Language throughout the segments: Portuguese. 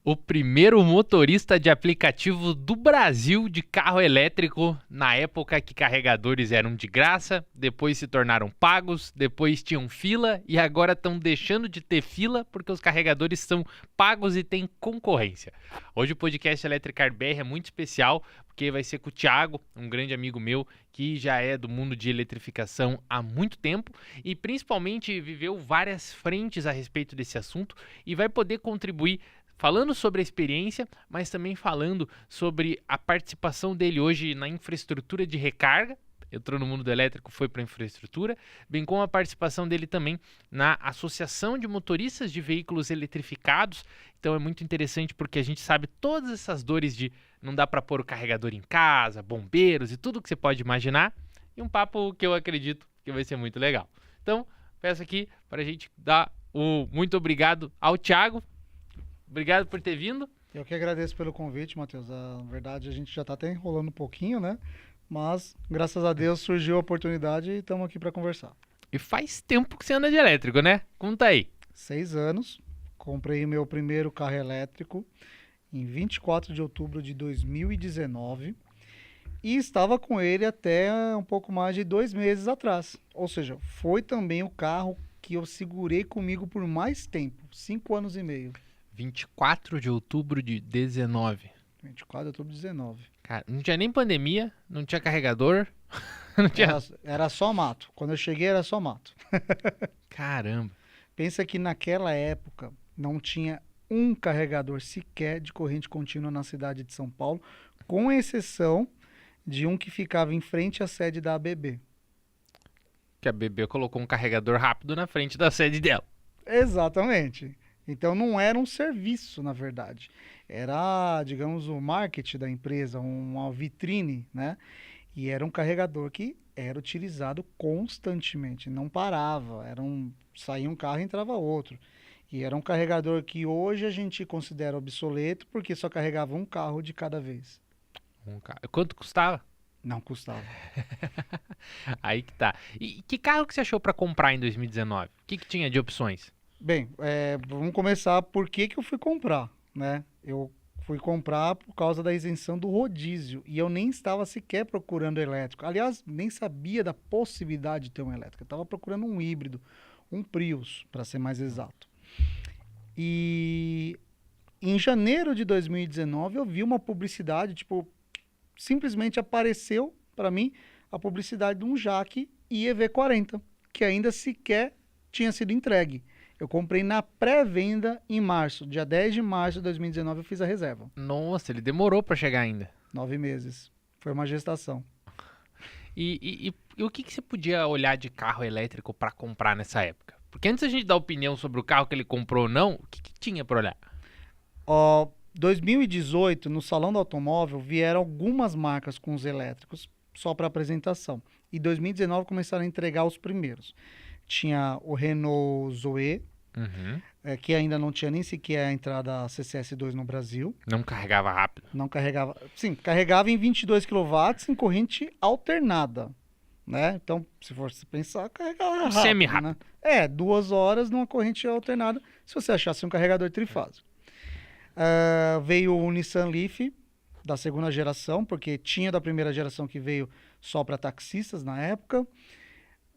O primeiro motorista de aplicativo do Brasil de carro elétrico, na época que carregadores eram de graça, depois se tornaram pagos, depois tinham fila e agora estão deixando de ter fila porque os carregadores são pagos e tem concorrência. Hoje o podcast Electricar BR é muito especial porque vai ser com o Thiago, um grande amigo meu que já é do mundo de eletrificação há muito tempo e principalmente viveu várias frentes a respeito desse assunto e vai poder contribuir falando sobre a experiência, mas também falando sobre a participação dele hoje na infraestrutura de recarga. Entrou no mundo do elétrico, foi para a infraestrutura, bem como a participação dele também na Associação de Motoristas de Veículos Eletrificados. Então é muito interessante porque a gente sabe todas essas dores de não dá para pôr o carregador em casa, bombeiros e tudo que você pode imaginar. E um papo que eu acredito que vai ser muito legal. Então, peço aqui para a gente dar o muito obrigado ao Thiago. Obrigado por ter vindo. Eu que agradeço pelo convite, Matheus. Na verdade, a gente já está até enrolando um pouquinho, né? Mas, graças a Deus, surgiu a oportunidade e estamos aqui para conversar. E faz tempo que você anda de elétrico, né? Conta aí. 6 anos. Comprei meu primeiro carro elétrico em 24 de outubro de 2019 e estava com ele até um pouco mais de 2 meses atrás. Ou seja, foi também o carro que eu segurei comigo por mais tempo, 5 anos e meio. 24 de outubro de 19. 24 de outubro de 19. Cara, não tinha nem pandemia, não tinha carregador, não tinha... Era só mato. Quando eu cheguei era só mato. Caramba. Pensa que naquela época não tinha um carregador sequer de corrente contínua na cidade de São Paulo, com exceção de um que ficava em frente à sede da ABB. Que a BB colocou um carregador rápido na frente da sede dela. Exatamente. Então não era um serviço, na verdade. Era, digamos, o marketing da empresa, uma vitrine, né? E era um carregador que era utilizado constantemente, não parava. Saía um carro e entrava outro. E era um carregador que hoje a gente considera obsoleto porque só carregava um carro de cada vez. Quanto custava? Não custava. Aí que tá. E que carro que você achou para comprar em 2019? O que tinha de opções? Bem, vamos começar por que eu fui comprar, né? Eu fui comprar por causa da isenção do rodízio e eu nem estava sequer procurando elétrico. Aliás, nem sabia da possibilidade de ter um elétrico. Eu estava procurando um híbrido, um Prius, para ser mais exato. E em janeiro de 2019 eu vi uma publicidade, simplesmente apareceu para mim a publicidade de um Jaque EV40, que ainda sequer tinha sido entregue. Eu comprei na pré-venda em março. Dia 10 de março de 2019 eu fiz a reserva. Nossa, ele demorou para chegar ainda. 9 meses. Foi uma gestação. E o que você podia olhar de carro elétrico para comprar nessa época? Porque antes a gente dar opinião sobre o carro que ele comprou ou não, o que tinha para olhar? 2018, no Salão do Automóvel, vieram algumas marcas com os elétricos só para apresentação. E 2019 começaram a entregar os primeiros. Tinha o Renault Zoe, que ainda não tinha nem sequer a entrada CCS2 no Brasil. Não carregava rápido. Não carregava. Sim, carregava em 22 kW em corrente alternada. Né? Então, se for pensar, carregava rápido. Semi-rápido. Né? 2 horas numa corrente alternada, se você achasse um carregador trifásico. Veio o Nissan Leaf, da segunda geração, porque tinha da primeira geração que veio só para taxistas na época.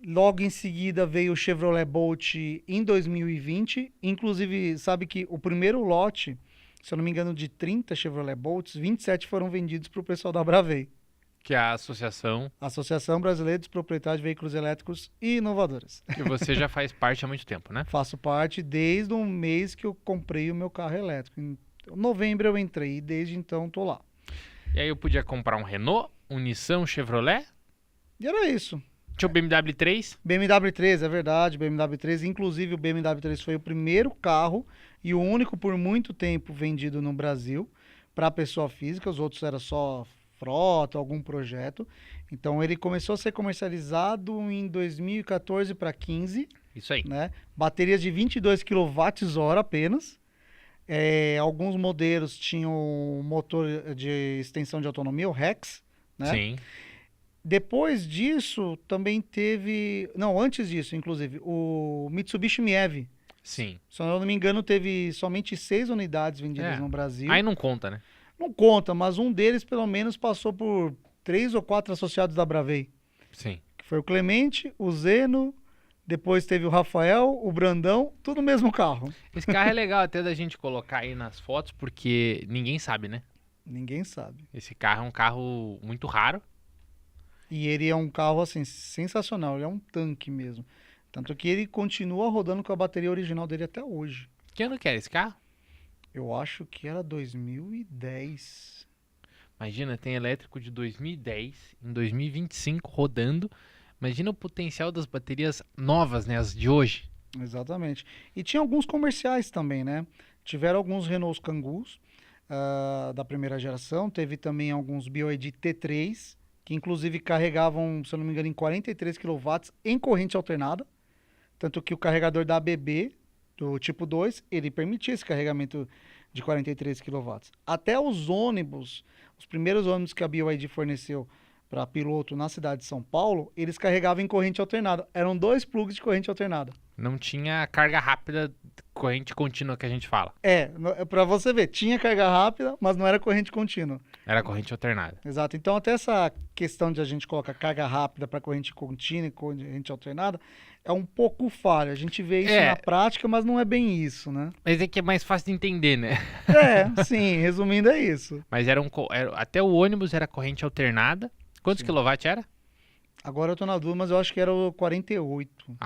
Logo em seguida veio o Chevrolet Bolt em 2020. Inclusive, sabe que o primeiro lote, se eu não me engano, de 30 Chevrolet Bolts, 27 foram vendidos para o pessoal da Bravei. Que é a Associação Brasileira dos Proprietários de Veículos Elétricos e Inovadores. Que você já faz parte há muito tempo, né? Faço parte desde o mês que eu comprei o meu carro elétrico. Em novembro eu entrei e desde então estou lá. E aí eu podia comprar um Renault, um Nissan, um Chevrolet? E era isso. Tinha o BMW 3? BMW 3, é verdade, BMW 3. Inclusive o BMW 3 foi o primeiro carro e o único por muito tempo vendido no Brasil para pessoa física. Os outros era só frota, algum projeto. Então ele começou a ser comercializado em 2014 para 15. Isso aí. Né? Baterias de 22 kWh apenas. Alguns modelos tinham motor de extensão de autonomia, o REX. Né? Sim. Depois disso, também teve... Não, antes disso, inclusive, o Mitsubishi Miev. Sim. Se eu não me engano, teve somente 6 unidades vendidas no Brasil. Aí não conta, né? Não conta, mas um deles, pelo menos, passou por 3 ou 4 associados da Bravei. Sim. Que foi o Clemente, o Zeno, depois teve o Rafael, o Brandão, tudo no mesmo carro. Esse carro é legal até da gente colocar aí nas fotos, porque ninguém sabe, né? Ninguém sabe. Esse carro é um carro muito raro. E ele é um carro, assim, sensacional. Ele é um tanque mesmo. Tanto que ele continua rodando com a bateria original dele até hoje. Que ano que era esse carro? Eu acho que era 2010. Imagina, tem elétrico de 2010, em 2025 rodando. Imagina o potencial das baterias novas, né? As de hoje. Exatamente. E tinha alguns comerciais também, né? Tiveram alguns Renault Kangoos da primeira geração. Teve também alguns BYD T3, que inclusive carregavam, se eu não me engano, em 43 kW em corrente alternada. Tanto que o carregador da ABB, do tipo 2, ele permitia esse carregamento de 43 kW. Até os ônibus, os primeiros ônibus que a BYD forneceu para piloto na cidade de São Paulo, eles carregavam em corrente alternada. Eram 2 plugs de corrente alternada. Não tinha carga rápida, corrente contínua que a gente fala. Para você ver, tinha carga rápida, mas não era corrente contínua. Era corrente alternada. Exato. Então, até essa questão de a gente colocar carga rápida para corrente contínua e corrente alternada é um pouco falha. A gente vê isso na prática, mas não é bem isso, né? Mas é que é mais fácil de entender, né? Sim, resumindo é isso. Mas até o ônibus era corrente alternada. Quantos quilowatts era? Agora eu tô na dúvida, mas eu acho que era o 48.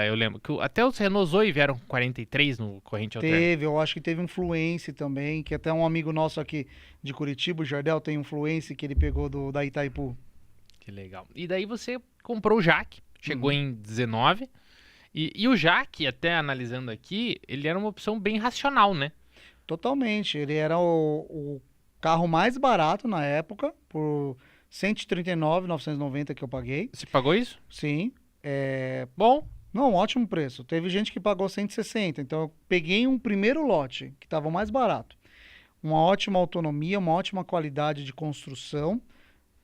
Eu lembro que até os Renault Zoe vieram com 43 no corrente alternada. Eu acho que teve um Fluence também, que até um amigo nosso aqui de Curitiba, o Jardel, tem um Fluence que ele pegou da Itaipu. Que legal. E daí você comprou o Jaque, chegou em 19. E o Jaque, até analisando aqui, ele era uma opção bem racional, né? Totalmente. Ele era o carro mais barato na época, por 139.990 que eu paguei. Você pagou isso? Sim. Bom. Não, ótimo preço. Teve gente que pagou 160. Então eu peguei um primeiro lote, que estava mais barato. Uma ótima autonomia, uma ótima qualidade de construção.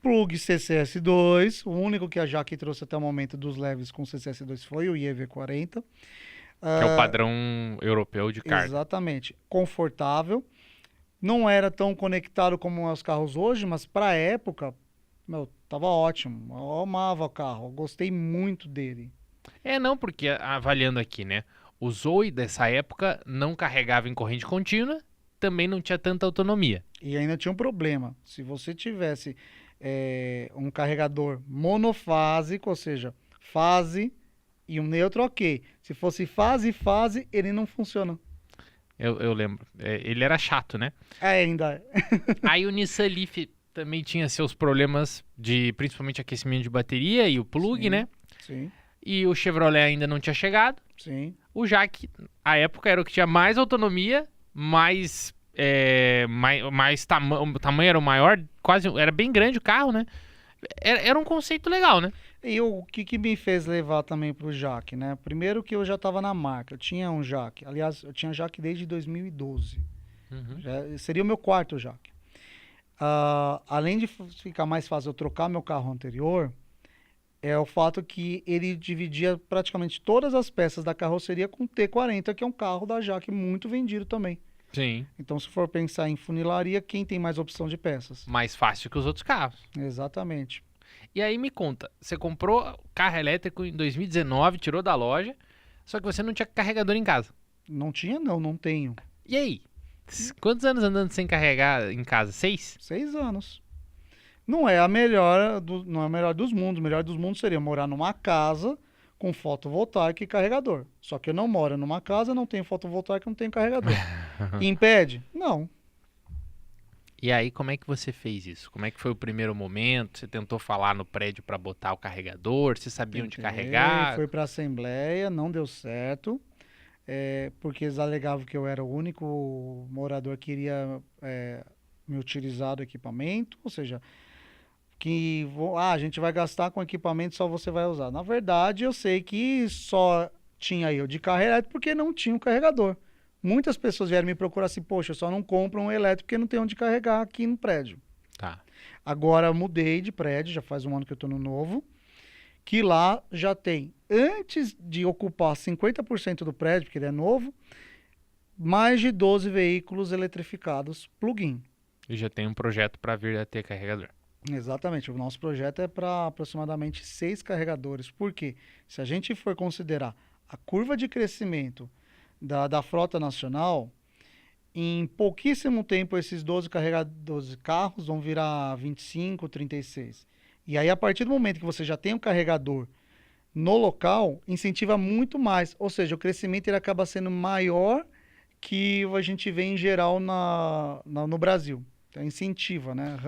Plug CCS2. O único que a Jaque trouxe até o momento dos leves com CCS2 foi o IEV40. Que é o padrão europeu de carga. Exatamente. Confortável. Não era tão conectado como os carros hoje, mas para a época, tava ótimo. Eu amava o carro, eu gostei muito dele. Não, porque avaliando aqui, né? O Zoe dessa época não carregava em corrente contínua, também não tinha tanta autonomia. E ainda tinha um problema. Se você tivesse um carregador monofásico, ou seja, fase e um neutro, ok. Se fosse fase e fase, ele não funciona. Eu lembro. Ele era chato, né? Ainda. Aí o Nissan Leaf também tinha seus problemas de principalmente aquecimento de bateria e o plug, Sim, né? Sim. E o Chevrolet ainda não tinha chegado. Sim. O Jaque, à época, era o que tinha mais autonomia, o tamanho era o maior, quase era bem grande o carro, né? Era um conceito legal, né? E o que me fez levar também pro Jaque, né? Primeiro que eu já estava na marca, eu tinha um Jaque. Aliás, eu tinha Jaque desde 2012. Seria o meu quarto Jaque. Além de ficar mais fácil eu trocar meu carro anterior, é o fato que ele dividia praticamente todas as peças da carroceria com o T40, que é um carro da Jaque muito vendido também. Sim. Então, se for pensar em funilaria, quem tem mais opção de peças? Mais fácil que os outros carros. Exatamente. E aí me conta, você comprou carro elétrico em 2019, tirou da loja, só que você não tinha carregador em casa. Não tinha, não tenho. E aí? Quantos anos andando sem carregar em casa? 6? 6 anos. Não é a melhor, não é a melhor dos mundos. O melhor dos mundos seria morar numa casa com fotovoltaico e carregador. Só que eu não moro numa casa, não tenho fotovoltaico, não tenho carregador. Impede? Não. E aí, como é que você fez isso? Como é que foi o primeiro momento? Você tentou falar no prédio para botar o carregador? Você sabia onde carregar? Foi para a assembleia, não deu certo. Porque eles alegavam que eu era o único morador que iria me utilizar do equipamento. Ou seja, que a gente vai gastar com equipamento, só você vai usar. Na verdade, eu sei que só tinha eu de carro elétrico porque não tinha um carregador. Muitas pessoas vieram me procurar assim, poxa, eu só não compro um elétrico porque não tem onde carregar aqui no prédio. Tá. Agora eu mudei de prédio, já faz um ano que eu tô no novo, que lá já tem, antes de ocupar 50% do prédio, porque ele é novo, mais de 12 veículos eletrificados plug-in. E já tem um projeto para vir a ter carregador. Exatamente, o nosso projeto é para aproximadamente 6 carregadores. Por quê? Se a gente for considerar a curva de crescimento da frota nacional, em pouquíssimo tempo esses 12 carros vão virar 25, 36. E aí, a partir do momento que você já tem um carregador no local, incentiva muito mais. Ou seja, o crescimento ele acaba sendo maior que a gente vê em geral no Brasil. Então, incentiva, né?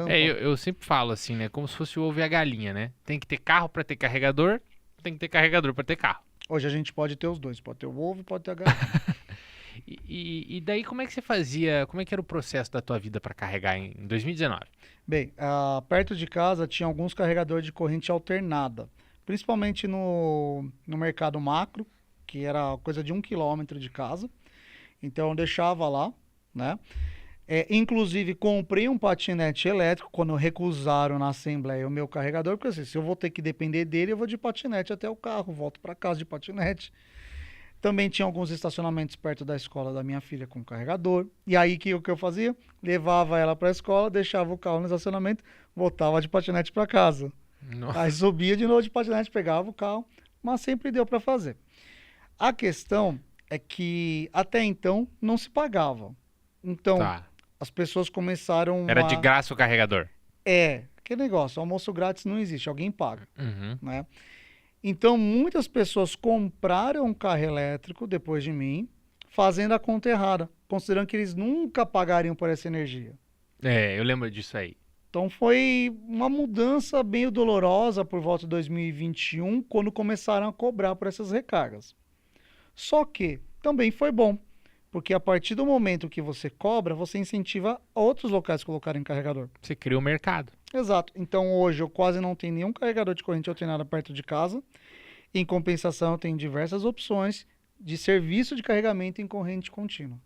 Eu sempre falo assim, né? Como se fosse o ovo e a galinha, né? Tem que ter carro para ter carregador, tem que ter carregador para ter carro. Hoje a gente pode ter os dois. Pode ter o ovo e pode ter a galinha. E daí como é que você fazia, como é que era o processo da tua vida para carregar em 2019? Bem, perto de casa tinha alguns carregadores de corrente alternada. Principalmente no mercado macro, que era coisa de 1 quilômetro de casa. Então eu deixava lá, né? Inclusive, comprei um patinete elétrico quando recusaram na Assembleia o meu carregador, porque assim, se eu vou ter que depender dele, eu vou de patinete até o carro, volto para casa de patinete. Também tinha alguns estacionamentos perto da escola da minha filha com carregador. E aí, o que eu fazia? Levava ela para a escola, deixava o carro no estacionamento, voltava de patinete para casa. Nossa. Aí subia de novo de patinete, pegava o carro, mas sempre deu para fazer. A questão é que até então não se pagava. Então, as pessoas começaram Era de graça o carregador. Aquele negócio, almoço grátis não existe, alguém paga, Uhum. né? Então, muitas pessoas compraram um carro elétrico depois de mim, fazendo a conta errada, considerando que eles nunca pagariam por essa energia. Eu lembro disso aí. Então, foi uma mudança meio dolorosa por volta de 2021, quando começaram a cobrar por essas recargas. Só que também foi bom, porque a partir do momento que você cobra, você incentiva outros locais a colocarem carregador. Você cria o mercado. Exato. Então hoje eu quase não tenho nenhum carregador de corrente alternada perto de casa. Em compensação, eu tenho diversas opções de serviço de carregamento em corrente contínua.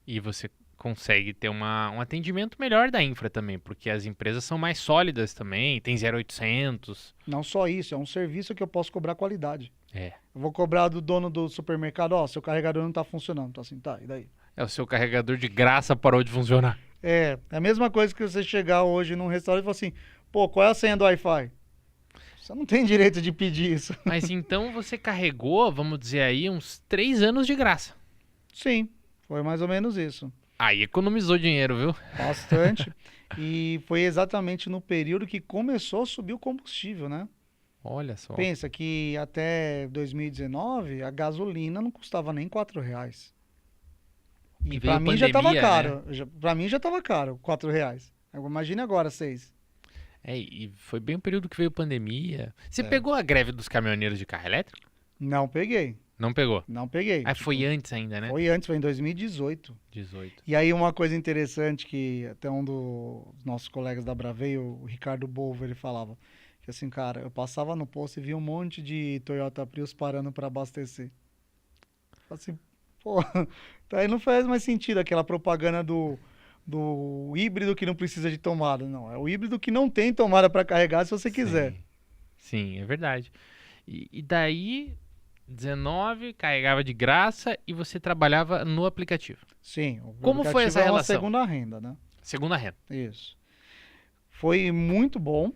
E você consegue ter um atendimento melhor da infra também, porque as empresas são mais sólidas também, tem 0800. Não só isso, é um serviço que eu posso cobrar qualidade. É. Eu vou cobrar do dono do supermercado, seu carregador não está funcionando. Tá assim, tá, e daí? O seu carregador de graça parou de funcionar. É a mesma coisa que você chegar hoje num restaurante e falar assim, pô, qual é a senha do Wi-Fi? Você não tem direito de pedir isso. Mas então você carregou, vamos dizer aí, uns 3 anos de graça. Sim, foi mais ou menos isso. Aí economizou dinheiro, viu? Bastante. E foi exatamente no período que começou a subir o combustível, né? Olha só. Pensa que até 2019 a gasolina não custava nem R$4. E pra mim já tava caro. Né? Pra mim já tava caro, R$4. Imagina agora, 6. E foi bem o período que veio pandemia. Você pegou a greve dos caminhoneiros de carro elétrico? Não peguei. Não pegou? Não peguei. Foi antes ainda, né? Foi antes, foi em 2018. 18. E aí uma coisa interessante que até um dos nossos colegas da Bravei, o Ricardo Bolvo, ele falava que assim, cara, eu passava no posto e via um monte de Toyota Prius parando para abastecer. Assim, pô, aí não faz mais sentido aquela propaganda do híbrido que não precisa de tomada, não. É o híbrido que não tem tomada para carregar se você quiser. Sim, é verdade. E daí, 19, carregava de graça e você trabalhava no aplicativo. Sim. Como foi essa relação? Uma segunda renda, né? Segunda renda. Isso. Foi muito bom,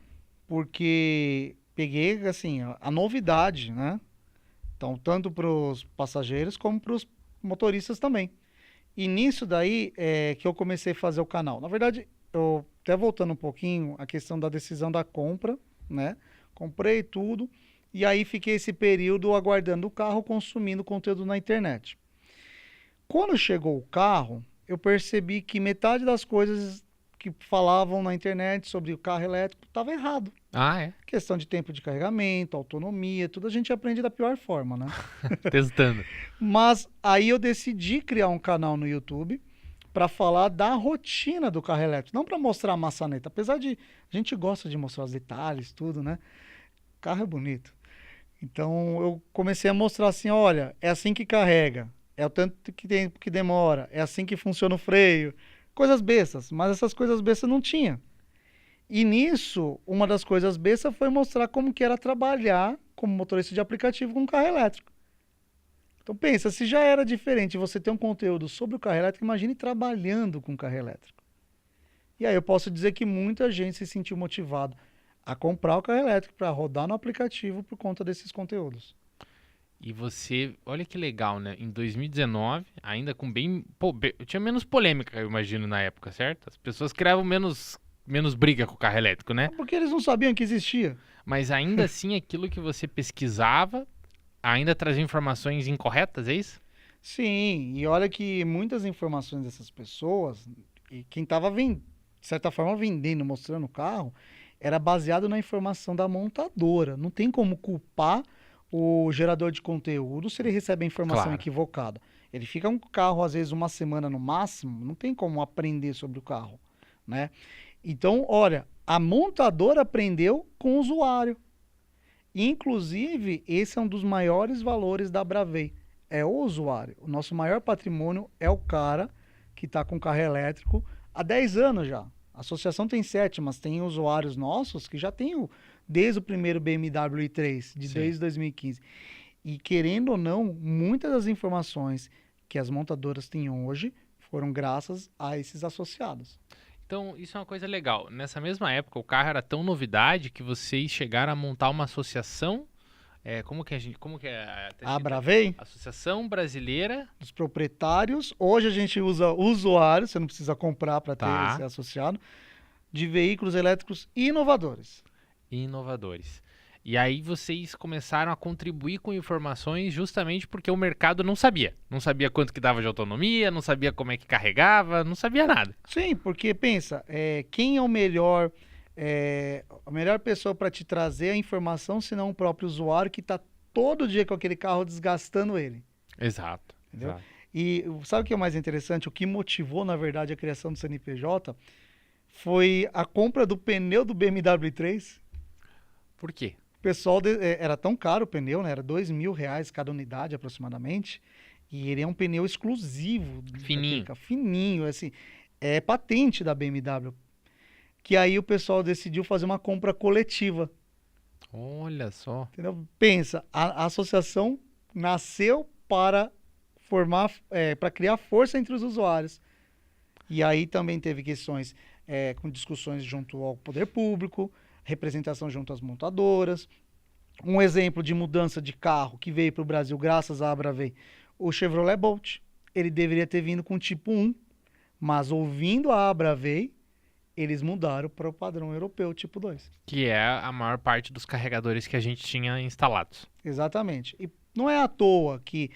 porque peguei, assim, a novidade, né? Então, tanto para os passageiros como para os motoristas também. E nisso daí que eu comecei a fazer o canal. Na verdade, eu até voltando um pouquinho, a questão da decisão da compra, né? Comprei tudo e aí fiquei esse período aguardando o carro, consumindo conteúdo na internet. Quando chegou o carro, eu percebi que metade das coisas que falavam na internet sobre o carro elétrico estava errado. Ah, é? Questão de tempo de carregamento, autonomia, tudo a gente aprende da pior forma, né? Testando. Mas aí eu decidi criar um canal no YouTube para falar da rotina do carro elétrico, não para mostrar a maçaneta, apesar de a gente gosta de mostrar os detalhes, tudo, né? O carro é bonito. Então eu comecei a mostrar assim, olha, é assim que carrega, é o tanto que tempo que demora, é assim que funciona o freio, coisas bestas, mas essas coisas bestas não tinha. E nisso, uma das coisas besta foi mostrar como que era trabalhar como motorista de aplicativo com carro elétrico. Então pensa, se já era diferente você ter um conteúdo sobre o carro elétrico, imagine trabalhando com carro elétrico. E aí eu posso dizer que muita gente se sentiu motivado a comprar o carro elétrico para rodar no aplicativo por conta desses conteúdos. E você, olha que legal, né? Em 2019, ainda com tinha menos polêmica, eu imagino, na época, certo? As pessoas criavam menos briga com o carro elétrico, né? Porque eles não sabiam que existia. Mas ainda assim, aquilo que você pesquisava ainda trazia informações incorretas, é isso? Sim, e olha que muitas informações dessas pessoas, e quem estava, de certa forma, vendendo, mostrando o carro, era baseado na informação da montadora. Não tem como culpar o gerador de conteúdo se ele recebe a informação Claro. equivocada. Ele fica com o carro, às vezes, uma semana no máximo, não tem como aprender sobre o carro, né? Então, olha, a montadora aprendeu com o usuário. Inclusive, esse é um dos maiores valores da Bravei. É o usuário. O nosso maior patrimônio é o cara que está com carro elétrico há 10 anos já. A associação tem 7, mas tem usuários nossos que já tem desde o primeiro BMW i3, desde 2015. E querendo ou não, muitas das informações que as montadoras têm hoje foram graças a esses associados. Então, isso é uma coisa legal. Nessa mesma época, o carro era tão novidade que vocês chegaram a montar uma associação. Como que é? A Bravei, Associação Brasileira dos proprietários, hoje a gente usa usuário, você não precisa comprar para ter Tá. esse associado, de veículos elétricos inovadores. e Inovadores. E aí vocês começaram a contribuir com informações justamente porque o mercado não sabia. Não sabia quanto que dava de autonomia, não sabia como é que carregava, não sabia nada. Sim, porque pensa, quem é o melhor, a melhor pessoa para te trazer a informação, senão o próprio usuário que está todo dia com aquele carro desgastando ele. Exato. Entendeu? Exato. E sabe o que é mais interessante? O que motivou, na verdade, a criação do CNPJ foi a compra do pneu do BMW i3. Por quê? O pessoal era tão caro o pneu, né? Era R$ 2.000 cada unidade aproximadamente. E ele é um pneu exclusivo. Fininho. Fininho, assim. É patente da BMW. Que aí o pessoal decidiu fazer uma compra coletiva. Olha só. Entendeu? Pensa, a associação nasceu para para criar força entre os usuários. E aí também teve questões com discussões junto ao poder público, representação junto às montadoras. Um exemplo de mudança de carro que veio para o Brasil graças à Bravei, o Chevrolet Bolt. Ele deveria ter vindo com tipo 1, mas ouvindo a Bravei, eles mudaram para o padrão europeu tipo 2. Que é a maior parte dos carregadores que a gente tinha instalados. Exatamente. E não é à toa que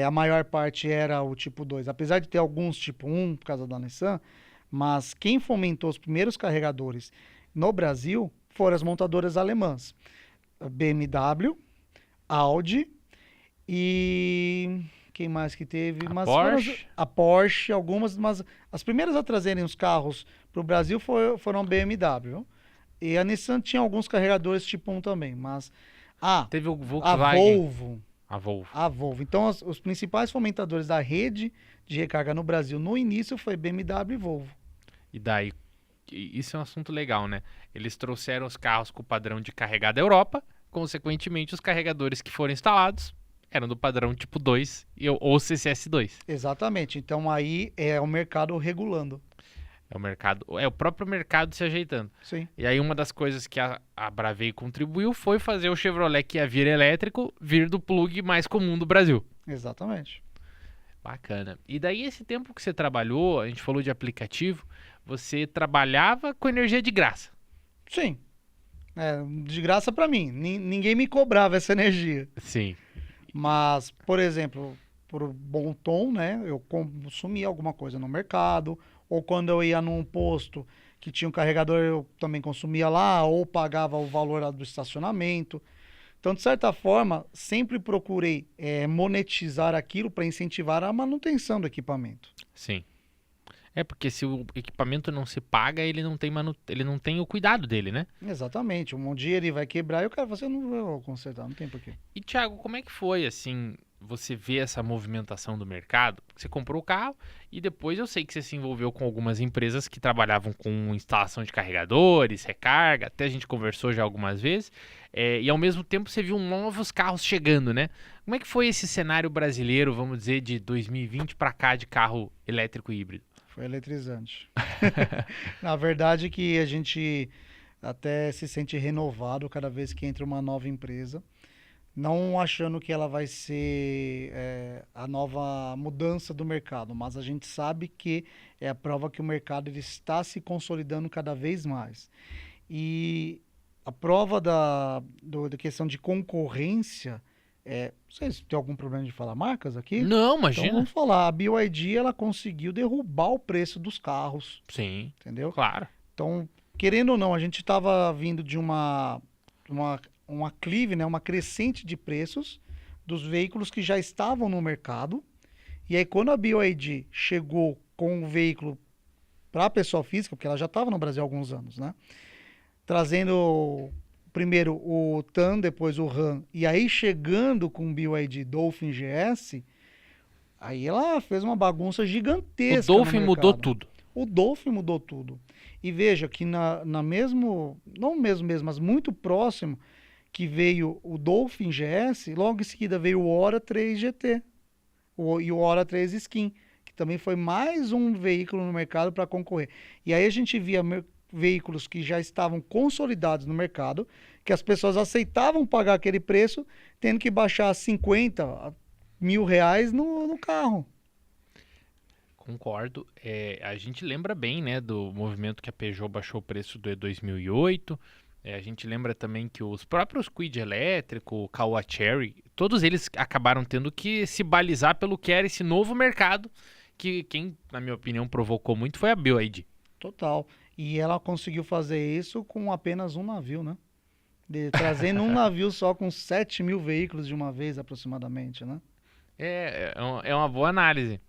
a maior parte era o tipo 2, apesar de ter alguns tipo 1 por causa da Nissan, mas quem fomentou os primeiros carregadores no Brasil foram as montadoras alemãs. BMW, Audi e quem mais que teve? A Mas Porsche. a Porsche, algumas, mas as primeiras a trazerem os carros para o Brasil foram a BMW. E a Nissan tinha alguns carregadores tipo 1 também, mas Teve o a Volkswagen. Volvo. A Volvo. A Volvo. Então, os principais fomentadores da rede de recarga no Brasil no início foi BMW e Volvo. E daí, isso é um assunto legal, né? Eles trouxeram os carros com o padrão de carregar da Europa, consequentemente, os carregadores que foram instalados eram do padrão tipo 2 ou CCS2. Exatamente. Então, aí é o mercado regulando. É o mercado, é o próprio mercado se ajeitando. Sim. E aí uma das coisas que a Bravei contribuiu foi fazer o Chevrolet que ia vir elétrico vir do plug mais comum do Brasil. Exatamente. Bacana. E daí esse tempo que você trabalhou, a gente falou de aplicativo, você trabalhava com energia de graça. Sim. De graça para mim. Ninguém me cobrava essa energia. Sim. Mas, por exemplo, por bom tom, né? Eu consumia alguma coisa no mercado, ou quando eu ia num posto que tinha um carregador, eu também consumia lá, ou pagava o valor lá do estacionamento. Então, de certa forma, sempre procurei monetizar aquilo para incentivar a manutenção do equipamento. Sim. É porque se o equipamento não se paga, ele não tem o cuidado dele, né? Exatamente. Um dia ele vai quebrar e o cara fala assim, eu não vou consertar, não tem porquê. E Thiago, como é que foi assim? você vê essa movimentação do mercado? Você comprou o carro e depois eu sei que você se envolveu com algumas empresas que trabalhavam com instalação de carregadores, recarga, até a gente conversou já algumas vezes, e ao mesmo tempo você viu novos carros chegando, né? Como é que foi esse cenário brasileiro, vamos dizer, de 2020 para cá de carro elétrico e híbrido? Foi eletrizante. Na verdade que a gente até se sente renovado cada vez que entra uma nova empresa, não achando que ela vai ser a nova mudança do mercado, mas a gente sabe que é a prova que o mercado ele está se consolidando cada vez mais. E a prova da questão de concorrência, não sei se tem algum problema de falar marcas aqui. Não, Então imagina. vamos falar, a BYD ela conseguiu derrubar o preço dos carros, Sim, entendeu? claro. Então, querendo ou não, a gente estava vindo de uma clive, né, uma crescente de preços dos veículos que já estavam no mercado. E aí, quando a BYD chegou com o veículo para a pessoa física, porque ela já estava no Brasil há alguns anos, né? Trazendo primeiro o TAN, depois o RAM, e aí chegando com o BYD Dolphin GS, aí ela fez uma bagunça O gigantesca no Dolphin mudou mercado. tudo. O Dolphin mudou tudo. E veja que na mesmo, não mesmo, mas muito próximo, que veio o Dolphin GS, logo em seguida veio o Ora 3 GT e o Ora 3 Skin, que também foi mais um veículo no mercado para concorrer. E aí a gente via veículos que já estavam consolidados no mercado, que as pessoas aceitavam pagar aquele preço, tendo que baixar 50 mil reais no carro. Concordo. A gente lembra bem, né, do movimento que a Peugeot baixou o preço do E2008. A gente lembra também que os próprios Kwid elétrico, o Caoa Chery, todos eles acabaram tendo que se balizar pelo que era esse novo mercado, que quem, na minha opinião, provocou muito foi a BYD. Total. E ela conseguiu fazer isso com apenas um navio, né? Trazendo um navio só com 7 mil veículos de uma vez, aproximadamente, né? É uma boa análise.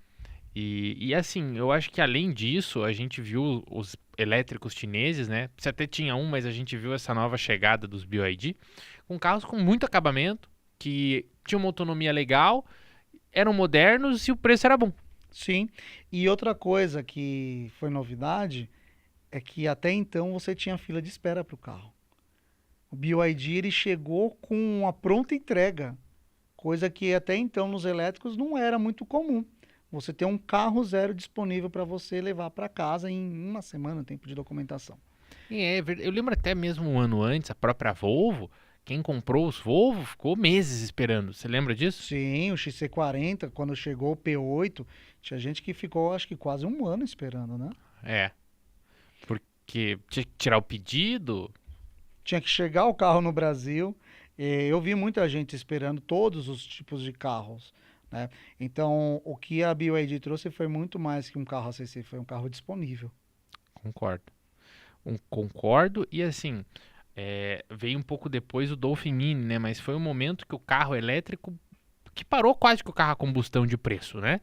E assim, eu acho que além disso, a gente viu os elétricos chineses, né? Você até tinha um, mas a gente viu essa nova chegada dos BYD, com carros com muito acabamento, que tinham uma autonomia legal, eram modernos e o preço era bom. Sim. E outra coisa que foi novidade é que até então você tinha fila de espera para o carro. O BYD ele chegou com a pronta entrega, coisa que até então nos elétricos não era muito comum. Você ter um carro zero disponível para você levar para casa em uma semana, tempo de documentação. Eu lembro até mesmo um ano antes, a própria Volvo, quem comprou os Volvo ficou meses esperando. Você lembra disso? Sim, o XC40, quando chegou o P8, tinha gente que ficou acho que quase um ano esperando, né? Porque tinha que tirar o pedido. Tinha que chegar o carro no Brasil. Eu vi muita gente esperando todos os tipos de carros, né? Então, o que a BYD trouxe foi muito mais que um carro acessível, foi um carro disponível. Concordo. Concordo e assim, veio um pouco depois o Dolphin Mini, né? Mas foi um momento que o carro elétrico, que parou quase que o carro a combustão de preço, né?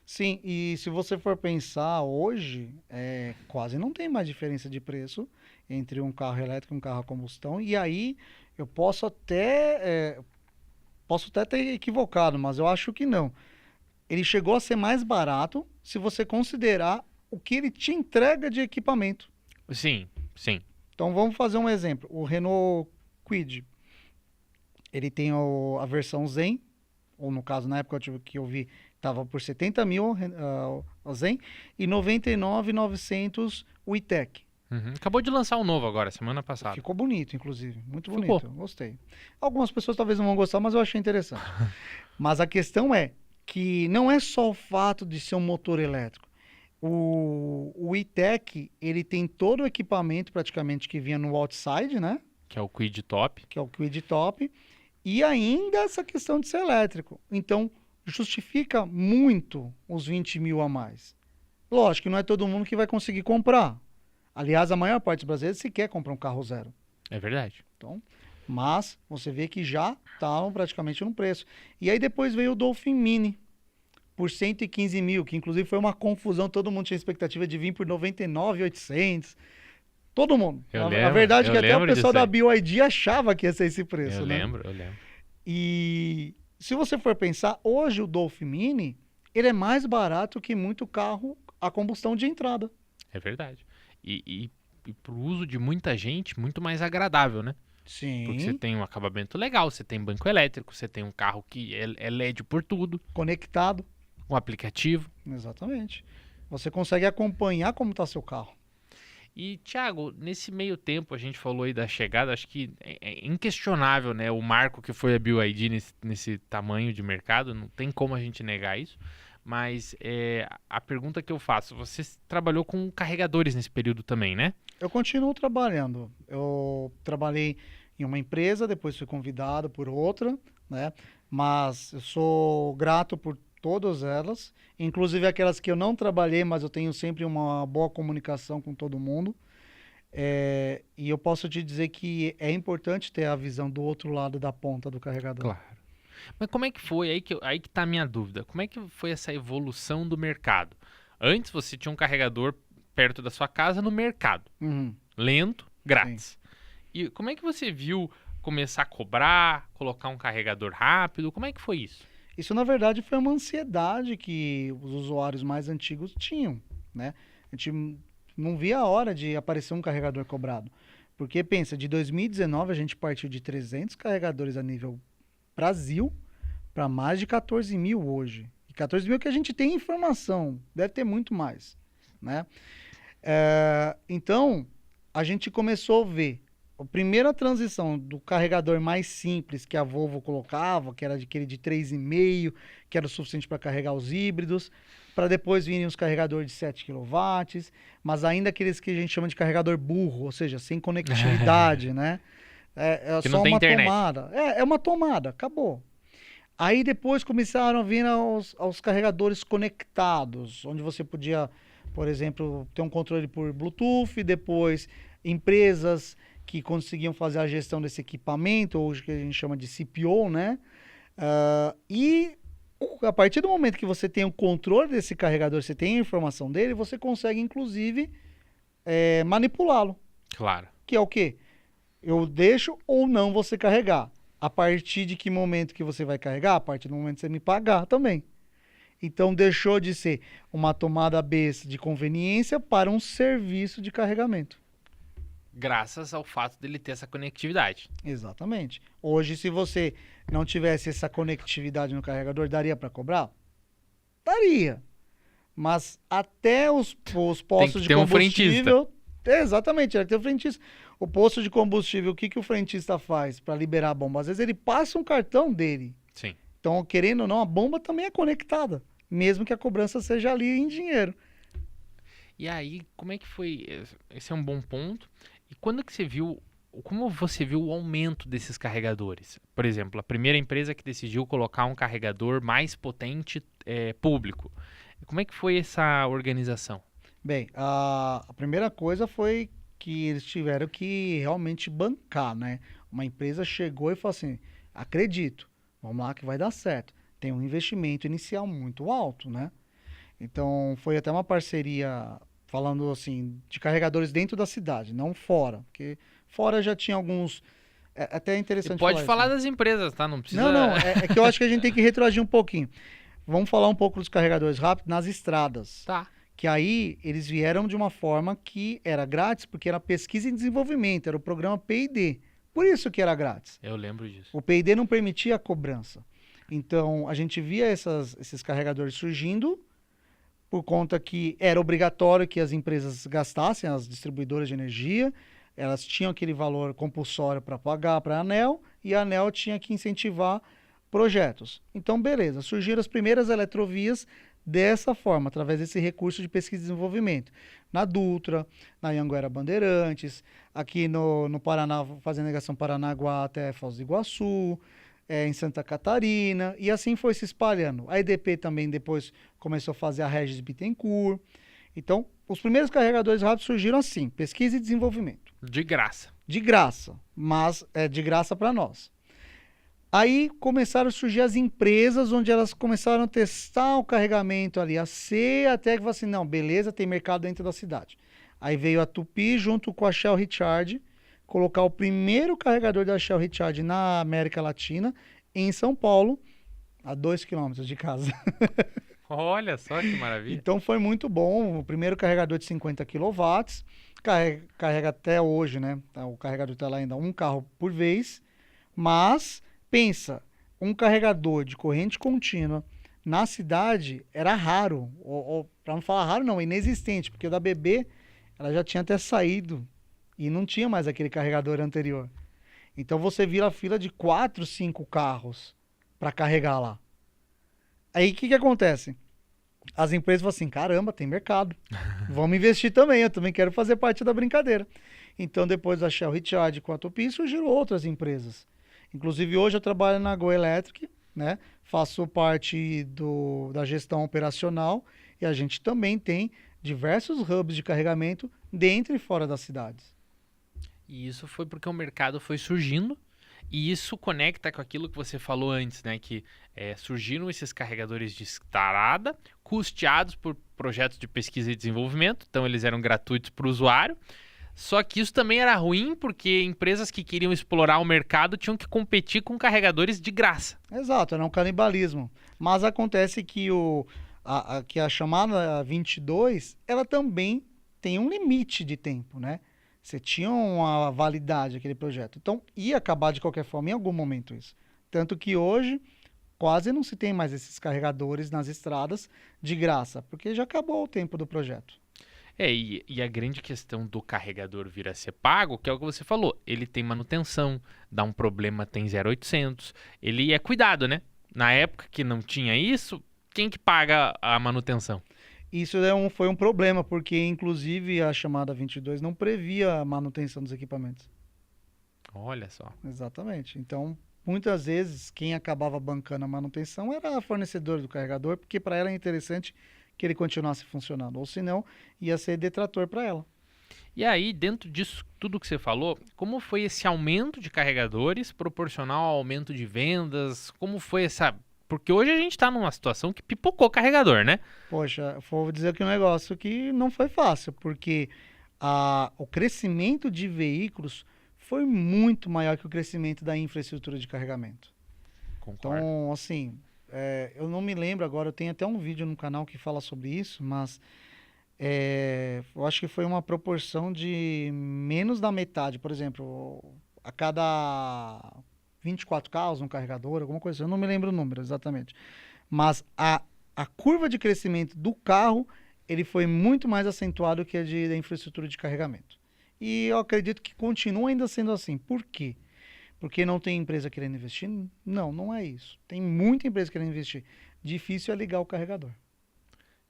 Sim, e se você for pensar hoje, quase não tem mais diferença de preço entre um carro elétrico e um carro a combustão. E aí eu posso até ter equivocado, mas eu acho que não. Ele chegou a ser mais barato se você considerar o que ele te entrega de equipamento. Sim, sim. Então vamos fazer um exemplo. O Renault Kwid, ele tem a versão Zen, ou no caso na época que eu vi, estava por 70 mil o Zen, e 99.900 o E-Tech. Uhum. Acabou de lançar um novo agora, semana passada. Ficou bonito, inclusive. Muito Ficou. bonito. Gostei. Algumas pessoas talvez não vão gostar, mas eu achei interessante. Mas a questão é que não é só o fato de ser um motor elétrico. O E-Tech, ele tem todo o equipamento praticamente que vinha no outside, né? Que é o Kwid Top. Que é o Kwid Top. E ainda essa questão de ser elétrico. Então, justifica muito os 20 mil a mais. Lógico que não é todo mundo que vai conseguir comprar. Aliás, a maior parte dos brasileiros sequer compra um carro zero. É verdade. Então, mas você vê que já estavam praticamente no preço. E aí depois veio o Dolphin Mini por 115 mil, que inclusive foi uma confusão. Todo mundo tinha expectativa de vir por 99.800. Todo mundo. A verdade é que até o pessoal da BYD achava que ia ser esse preço, Eu né? lembro. E se você for pensar, hoje o Dolphin Mini, ele é mais barato que muito carro a combustão de entrada. É verdade. E pro uso de muita gente, muito mais agradável, né? Porque você Sim, tem um acabamento legal, você tem banco elétrico, você tem um carro que é LED por tudo, conectado. um aplicativo. Exatamente. Você consegue acompanhar como está seu carro. E, Thiago, nesse meio tempo, a gente falou aí da chegada, acho que é inquestionável, né? O marco que foi a BYD nesse tamanho de mercado, não tem como a gente negar isso. Mas a pergunta que eu faço, você trabalhou com carregadores nesse período também, né? Eu continuo trabalhando. Eu trabalhei em uma empresa, depois fui convidado por outra, né? Mas eu sou grato por todas elas, inclusive aquelas que eu não trabalhei, mas eu tenho sempre uma boa comunicação com todo mundo. E eu posso te dizer que é importante ter a visão do outro lado da ponta do carregador. Claro. Mas como é que foi? Aí que tá a minha dúvida. Como é que foi essa evolução do mercado? Antes você tinha um carregador perto da sua casa no mercado. Uhum, Lento, sim. grátis. E como é que você viu começar a cobrar, colocar um carregador rápido? Como é que foi isso? Isso, na verdade, foi uma ansiedade que os usuários mais antigos tinham, né? A gente não via a hora de aparecer um carregador cobrado. Porque, pensa, de 2019 a gente partiu de 300 carregadores a nível Brasil para mais de 14 mil hoje. E 14 mil que a gente tem informação, deve ter muito mais, né? Então, a gente começou a ver a primeira transição do carregador mais simples que a Volvo colocava, que era aquele de 3,5, que era o suficiente para carregar os híbridos, para depois virem os carregadores de 7 quilowatts, mas ainda aqueles que a gente chama de carregador burro, ou seja, sem conectividade, né? É Que só não tem uma internet. tomada. É uma tomada, acabou. Aí depois começaram a vir aos carregadores conectados, onde você podia, por exemplo, ter um controle por Bluetooth, depois empresas que conseguiam fazer a gestão desse equipamento, ou o que a gente chama de CPO, né? E a partir do momento que você tem o controle desse carregador, você tem a informação dele, você consegue, inclusive, manipulá-lo. Claro. Que é o quê? Eu deixo ou não você carregar. A partir de que momento que você vai carregar? A partir do momento que você me pagar também. Então deixou de ser uma tomada besta de conveniência para um serviço de carregamento. Graças ao fato dele ter essa conectividade. Exatamente. Hoje, se você não tivesse essa conectividade no carregador, daria para cobrar? Daria. Mas até os postos de ter um frentista. combustível. Exatamente, tinha que ter um frentista. O posto de combustível, o que o frentista faz para liberar a bomba? Às vezes ele passa um cartão dele. Sim. Então, querendo ou não, a bomba também é conectada, mesmo que a cobrança seja ali em dinheiro. E aí, como é que foi? Esse é um bom ponto. E quando que você viu, como você viu o aumento desses carregadores? Por exemplo, a primeira empresa que decidiu colocar um carregador mais potente público. Como é que foi essa organização? Bem, a primeira coisa foi que eles tiveram que realmente bancar, né? Uma empresa chegou e falou assim: acredito, vamos lá que vai dar certo. Tem um investimento inicial muito alto, né? Então foi até uma parceria, falando assim, de carregadores dentro da cidade, não fora. Porque fora já tinha alguns. É até E interessante pode falar falar isso. das empresas, tá? Não precisa. Não, é que eu acho que a gente tem que retroagir um pouquinho. Vamos falar um pouco dos carregadores rápidos nas estradas. Tá. Que aí eles vieram de uma forma que era grátis, porque era pesquisa e desenvolvimento, era o programa P&D. Por isso que era grátis. Eu lembro disso. O P&D não permitia a cobrança. Então, a gente via esses carregadores surgindo por conta que era obrigatório que as empresas gastassem, as distribuidoras de energia, elas tinham aquele valor compulsório para pagar para a ANEEL, e a ANEEL tinha que incentivar projetos. Então, beleza, surgiram as primeiras eletrovias dessa forma, através desse recurso de pesquisa e desenvolvimento. Na Dutra, na Anhanguera Bandeirantes, aqui no Paraná, fazendo ligação Paranaguá até Foz do Iguaçu, em Santa Catarina, e assim foi se espalhando. A EDP também depois começou a fazer a Regis Bittencourt. Então, os primeiros carregadores rápidos surgiram assim, pesquisa e desenvolvimento. De graça. De graça, mas é de graça para nós. Aí começaram a surgir as empresas onde elas começaram a testar o carregamento ali, a C, até que falaram assim, não, beleza, tem mercado dentro da cidade. Aí veio a Tupi junto com a Shell Recharge, colocar o primeiro carregador da Shell Recharge na América Latina, em São Paulo, a 2 quilômetros de casa. Olha só que maravilha. Então foi muito bom. O primeiro carregador de 50 quilowatts, carrega até hoje, né? O carregador está lá ainda um carro por vez. Mas, pensa, um carregador de corrente contínua na cidade era raro. Ou para não falar raro, não, inexistente. Porque o da BB, ela já tinha até saído e não tinha mais aquele carregador anterior. Então você vira a fila de 4, 5 carros para carregar lá. Aí o que acontece? As empresas falam assim, caramba, tem mercado. Vamos investir também, eu também quero fazer parte da brincadeira. Então depois da Shell Recharge com a Tupi, surgiram outras empresas. Inclusive hoje eu trabalho na Go Electric, né? Faço parte da gestão operacional e a gente também tem diversos hubs de carregamento dentro e fora das cidades. E isso foi porque o mercado foi surgindo. E isso conecta com aquilo que você falou antes, né? Que surgiram esses carregadores de estrada, custeados por projetos de pesquisa e desenvolvimento. Então, eles eram gratuitos para o usuário. Só que isso também era ruim porque empresas que queriam explorar o mercado tinham que competir com carregadores de graça. Exato, era um canibalismo. Mas acontece que que a chamada 22, ela também tem um limite de tempo, né? Você tinha uma validade aquele projeto. Então, ia acabar de qualquer forma em algum momento isso. Tanto que hoje quase não se tem mais esses carregadores nas estradas de graça, porque já acabou o tempo do projeto. E a grande questão do carregador vir a ser pago, que é o que você falou, ele tem manutenção, dá um problema, tem 0800, ele é cuidado, né? Na época que não tinha isso, quem que paga a manutenção? Isso foi um problema, porque inclusive a chamada 22 não previa a manutenção dos equipamentos. Olha só. Exatamente. Então, muitas vezes, quem acabava bancando a manutenção era a fornecedora do carregador, porque para ela é interessante que ele continuasse funcionando, ou senão ia ser detrator para ela. E aí, dentro disso tudo que você falou, como foi esse aumento de carregadores proporcional ao aumento de vendas? Como foi essa... Porque hoje a gente está numa situação que pipocou carregador, né? Poxa, vou dizer aqui um negócio que não foi fácil, porque o crescimento de veículos foi muito maior que o crescimento da infraestrutura de carregamento. Concordo. Então, assim, eu não me lembro agora, eu tenho até um vídeo no canal que fala sobre isso, mas eu acho que foi uma proporção de menos da metade. Por exemplo, a cada 24 carros no carregador, alguma coisa assim, eu não me lembro o número exatamente. Mas a curva de crescimento do carro, ele foi muito mais acentuado que a da infraestrutura de carregamento. E eu acredito que continua ainda sendo assim. Por quê? Porque não tem empresa querendo investir? Não, não é isso. Tem muita empresa querendo investir. Difícil é ligar o carregador.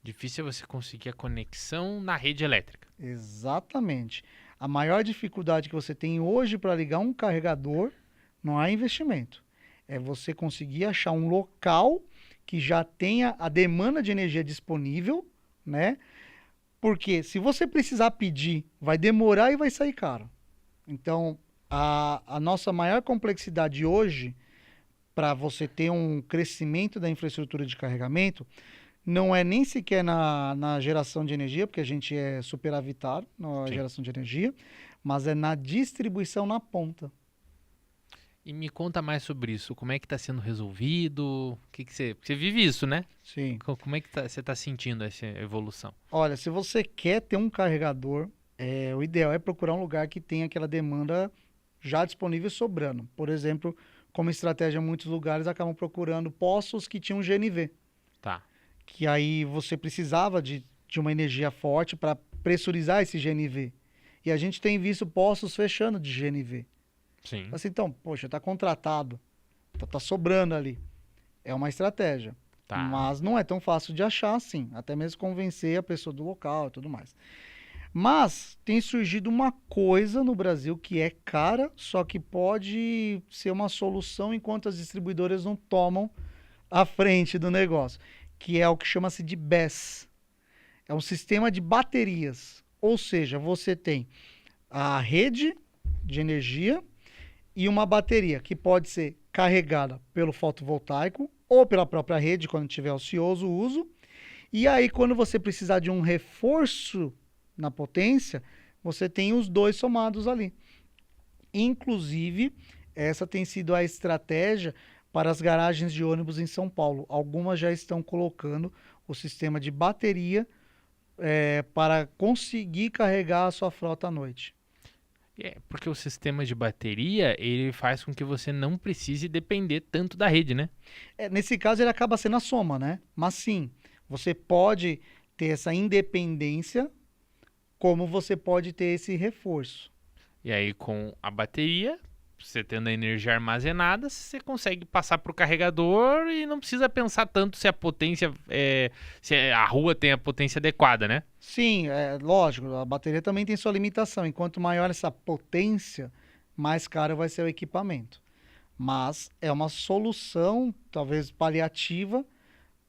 Difícil é você conseguir a conexão na rede elétrica. Exatamente. A maior dificuldade que você tem hoje para ligar um carregador não há investimento. É você conseguir achar um local que já tenha a demanda de energia disponível, né? Porque se você precisar pedir, vai demorar e vai sair caro. Então, a nossa maior complexidade hoje, para você ter um crescimento da infraestrutura de carregamento, não é nem sequer na geração de energia, porque a gente é superavitário na geração de energia, mas é na distribuição na ponta. E me conta mais sobre isso. Como é que está sendo resolvido? Você vive isso, né? Sim. Como é que você está sentindo essa evolução? Olha, se você quer ter um carregador, o ideal é procurar um lugar que tenha aquela demanda já disponível sobrando. Por exemplo, como estratégia, muitos lugares acabam procurando postos que tinham GNV. Tá. Que aí você precisava de uma energia forte para pressurizar esse GNV. E a gente tem visto postos fechando de GNV. Sim. Assim, então, poxa, tá contratado, tá sobrando ali. É uma estratégia. Tá. Mas não é tão fácil de achar assim, até mesmo convencer a pessoa do local e tudo mais. Mas tem surgido uma coisa no Brasil que é cara, só que pode ser uma solução enquanto as distribuidoras não tomam a frente do negócio, que é o que chama-se de BESS. É um sistema de baterias. Ou seja, você tem a rede de energia e uma bateria que pode ser carregada pelo fotovoltaico ou pela própria rede, quando tiver ocioso o uso. E aí, quando você precisar de um reforço na potência, você tem os dois somados ali. Inclusive, essa tem sido a estratégia para as garagens de ônibus em São Paulo. Algumas já estão colocando o sistema de bateria para conseguir carregar a sua frota à noite. Porque o sistema de bateria, ele faz com que você não precise depender tanto da rede, né? Nesse caso, ele acaba sendo a soma, né? Mas sim, você pode ter essa independência, como você pode ter esse reforço. E aí, com a bateria, você tendo a energia armazenada, você consegue passar para o carregador e não precisa pensar tanto se a potência, se a rua tem a potência adequada, né? Sim, lógico, a bateria também tem sua limitação. Enquanto maior essa potência, mais caro vai ser o equipamento. Mas é uma solução, talvez paliativa,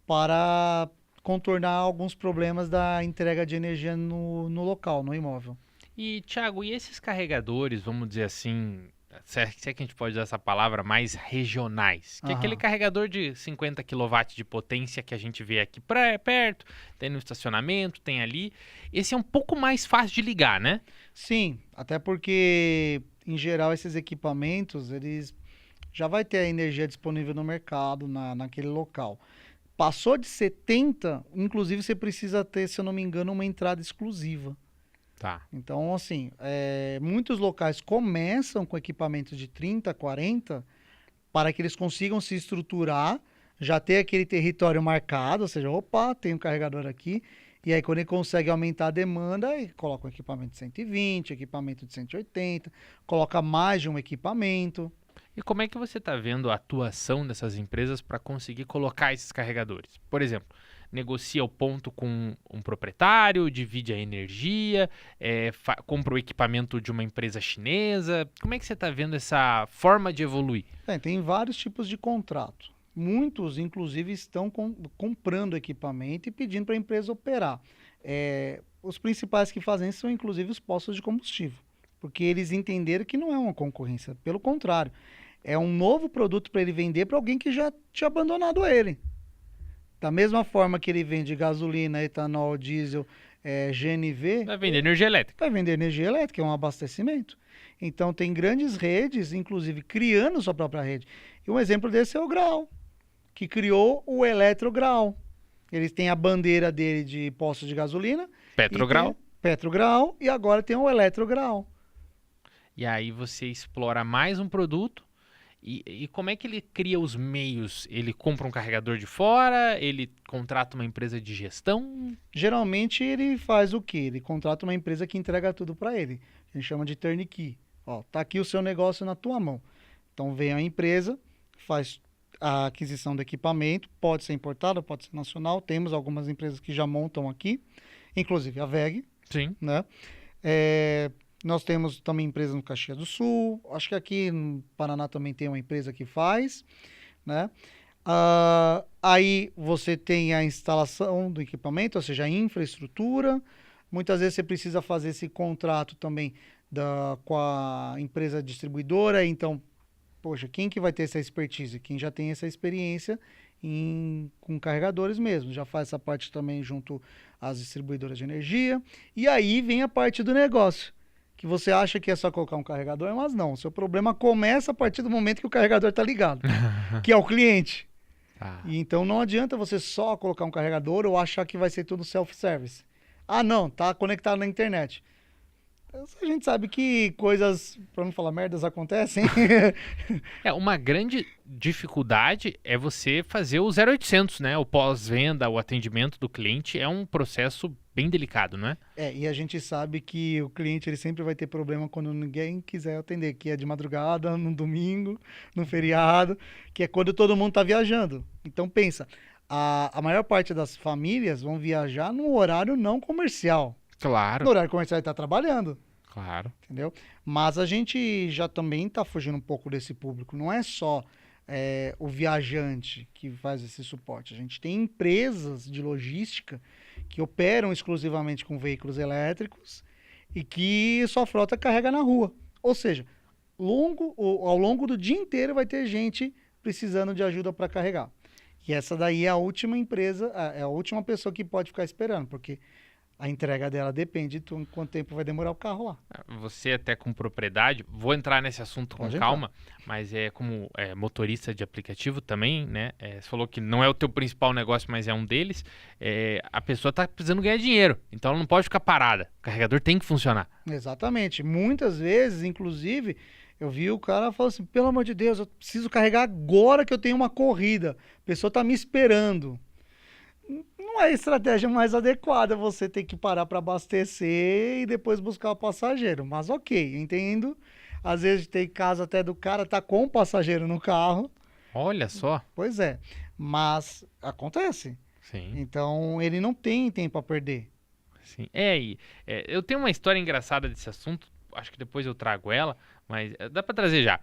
para contornar alguns problemas da entrega de energia no local, no imóvel. E, Thiago, e esses carregadores, vamos dizer assim, se é que a gente pode usar essa palavra, mais regionais? Que é aquele carregador de 50 kW de potência que a gente vê aqui perto, tem no estacionamento, tem ali. Esse é um pouco mais fácil de ligar, né? Sim, até porque, em geral, esses equipamentos, eles já vai ter a energia disponível no mercado, naquele local. Passou de 70, inclusive você precisa ter, se eu não me engano, uma entrada exclusiva. Tá. Então, assim, muitos locais começam com equipamentos de 30, 40, para que eles consigam se estruturar, já ter aquele território marcado, ou seja, opa, tem um carregador aqui, e aí quando ele consegue aumentar a demanda, aí coloca um equipamento de 120, equipamento de 180, coloca mais de um equipamento. E como é que você está vendo a atuação dessas empresas para conseguir colocar esses carregadores? Por exemplo, negocia o ponto com um proprietário, divide a energia, compra o equipamento de uma empresa chinesa. Como é que você está vendo essa forma de evoluir? Tem vários tipos de contrato. Muitos, inclusive, estão comprando equipamento e pedindo para a empresa operar. Os principais que fazem isso são, inclusive, os postos de combustível, porque eles entenderam que não é uma concorrência. Pelo contrário, é um novo produto para ele vender para alguém que já tinha abandonado ele. Da mesma forma que ele vende gasolina, etanol, diesel, GNV... Vai vender energia elétrica. Vai vender energia elétrica, é um abastecimento. Então, tem grandes redes, inclusive, criando sua própria rede. E um exemplo desse é o Grau, que criou o Eletrograu. Eles têm a bandeira dele de posto de gasolina. Petrograu. Petrograu, e agora tem o Eletrograu. E aí você explora mais um produto. E como é que ele cria os meios? Ele compra um carregador de fora? Ele contrata uma empresa de gestão? Geralmente ele faz o quê? Ele contrata uma empresa que entrega tudo para ele. A gente chama de turnkey. Ó, tá aqui o seu negócio na tua mão. Então vem a empresa, faz a aquisição do equipamento, pode ser importado, pode ser nacional. Temos algumas empresas que já montam aqui, inclusive a WEG. Sim. Né? Nós temos também empresa no Caxias do Sul, acho que aqui no Paraná também tem uma empresa que faz, né? Aí você tem a instalação do equipamento, ou seja, a infraestrutura. Muitas vezes você precisa fazer esse contrato também com a empresa distribuidora, então, poxa, quem que vai ter essa expertise? Quem já tem essa experiência com carregadores mesmo, já faz essa parte também junto às distribuidoras de energia. E aí vem a parte do negócio, que você acha que é só colocar um carregador, mas não. O seu problema começa a partir do momento que o carregador está ligado, que é o cliente. E então não adianta você só colocar um carregador ou achar que vai ser tudo self-service. Ah, não, tá conectado na internet. A gente sabe que coisas, para não falar merdas, acontecem. Uma grande dificuldade é você fazer o 0800, né? O pós-venda, o atendimento do cliente é um processo bem delicado, não é? E a gente sabe que o cliente ele sempre vai ter problema quando ninguém quiser atender, que é de madrugada, no domingo, no feriado, que é quando todo mundo está viajando. Então pensa, a maior parte das famílias vão viajar num horário não comercial. Claro. No horário comercial ele está trabalhando. Claro. Entendeu? Mas a gente já também está fugindo um pouco desse público. Não é só o viajante que faz esse suporte. A gente tem empresas de logística que operam exclusivamente com veículos elétricos e que sua frota carrega na rua. Ou seja, ao longo do dia inteiro vai ter gente precisando de ajuda para carregar. E essa daí é a última empresa, é a última pessoa que pode ficar esperando, porque A entrega dela depende de quanto tempo vai demorar o carro lá. Você até com propriedade, vou entrar nesse assunto com Pode calma, mas como motorista de aplicativo também, né? Você falou que não é o teu principal negócio, mas é um deles. A pessoa tá precisando ganhar dinheiro, então ela não pode ficar parada. O carregador tem que funcionar. Exatamente. Muitas vezes, inclusive, eu vi o cara falando assim, pelo amor de Deus, eu preciso carregar agora que eu tenho uma corrida. A pessoa tá me esperando. Não é a estratégia mais adequada você ter que parar para abastecer e depois buscar o passageiro. Mas ok, entendo. Às vezes tem caso até do cara tá com o passageiro no carro. Olha só. Pois é, mas acontece. Sim. Então ele não tem tempo a perder. Sim. Eu tenho uma história engraçada desse assunto, acho que depois eu trago ela, mas dá pra trazer já.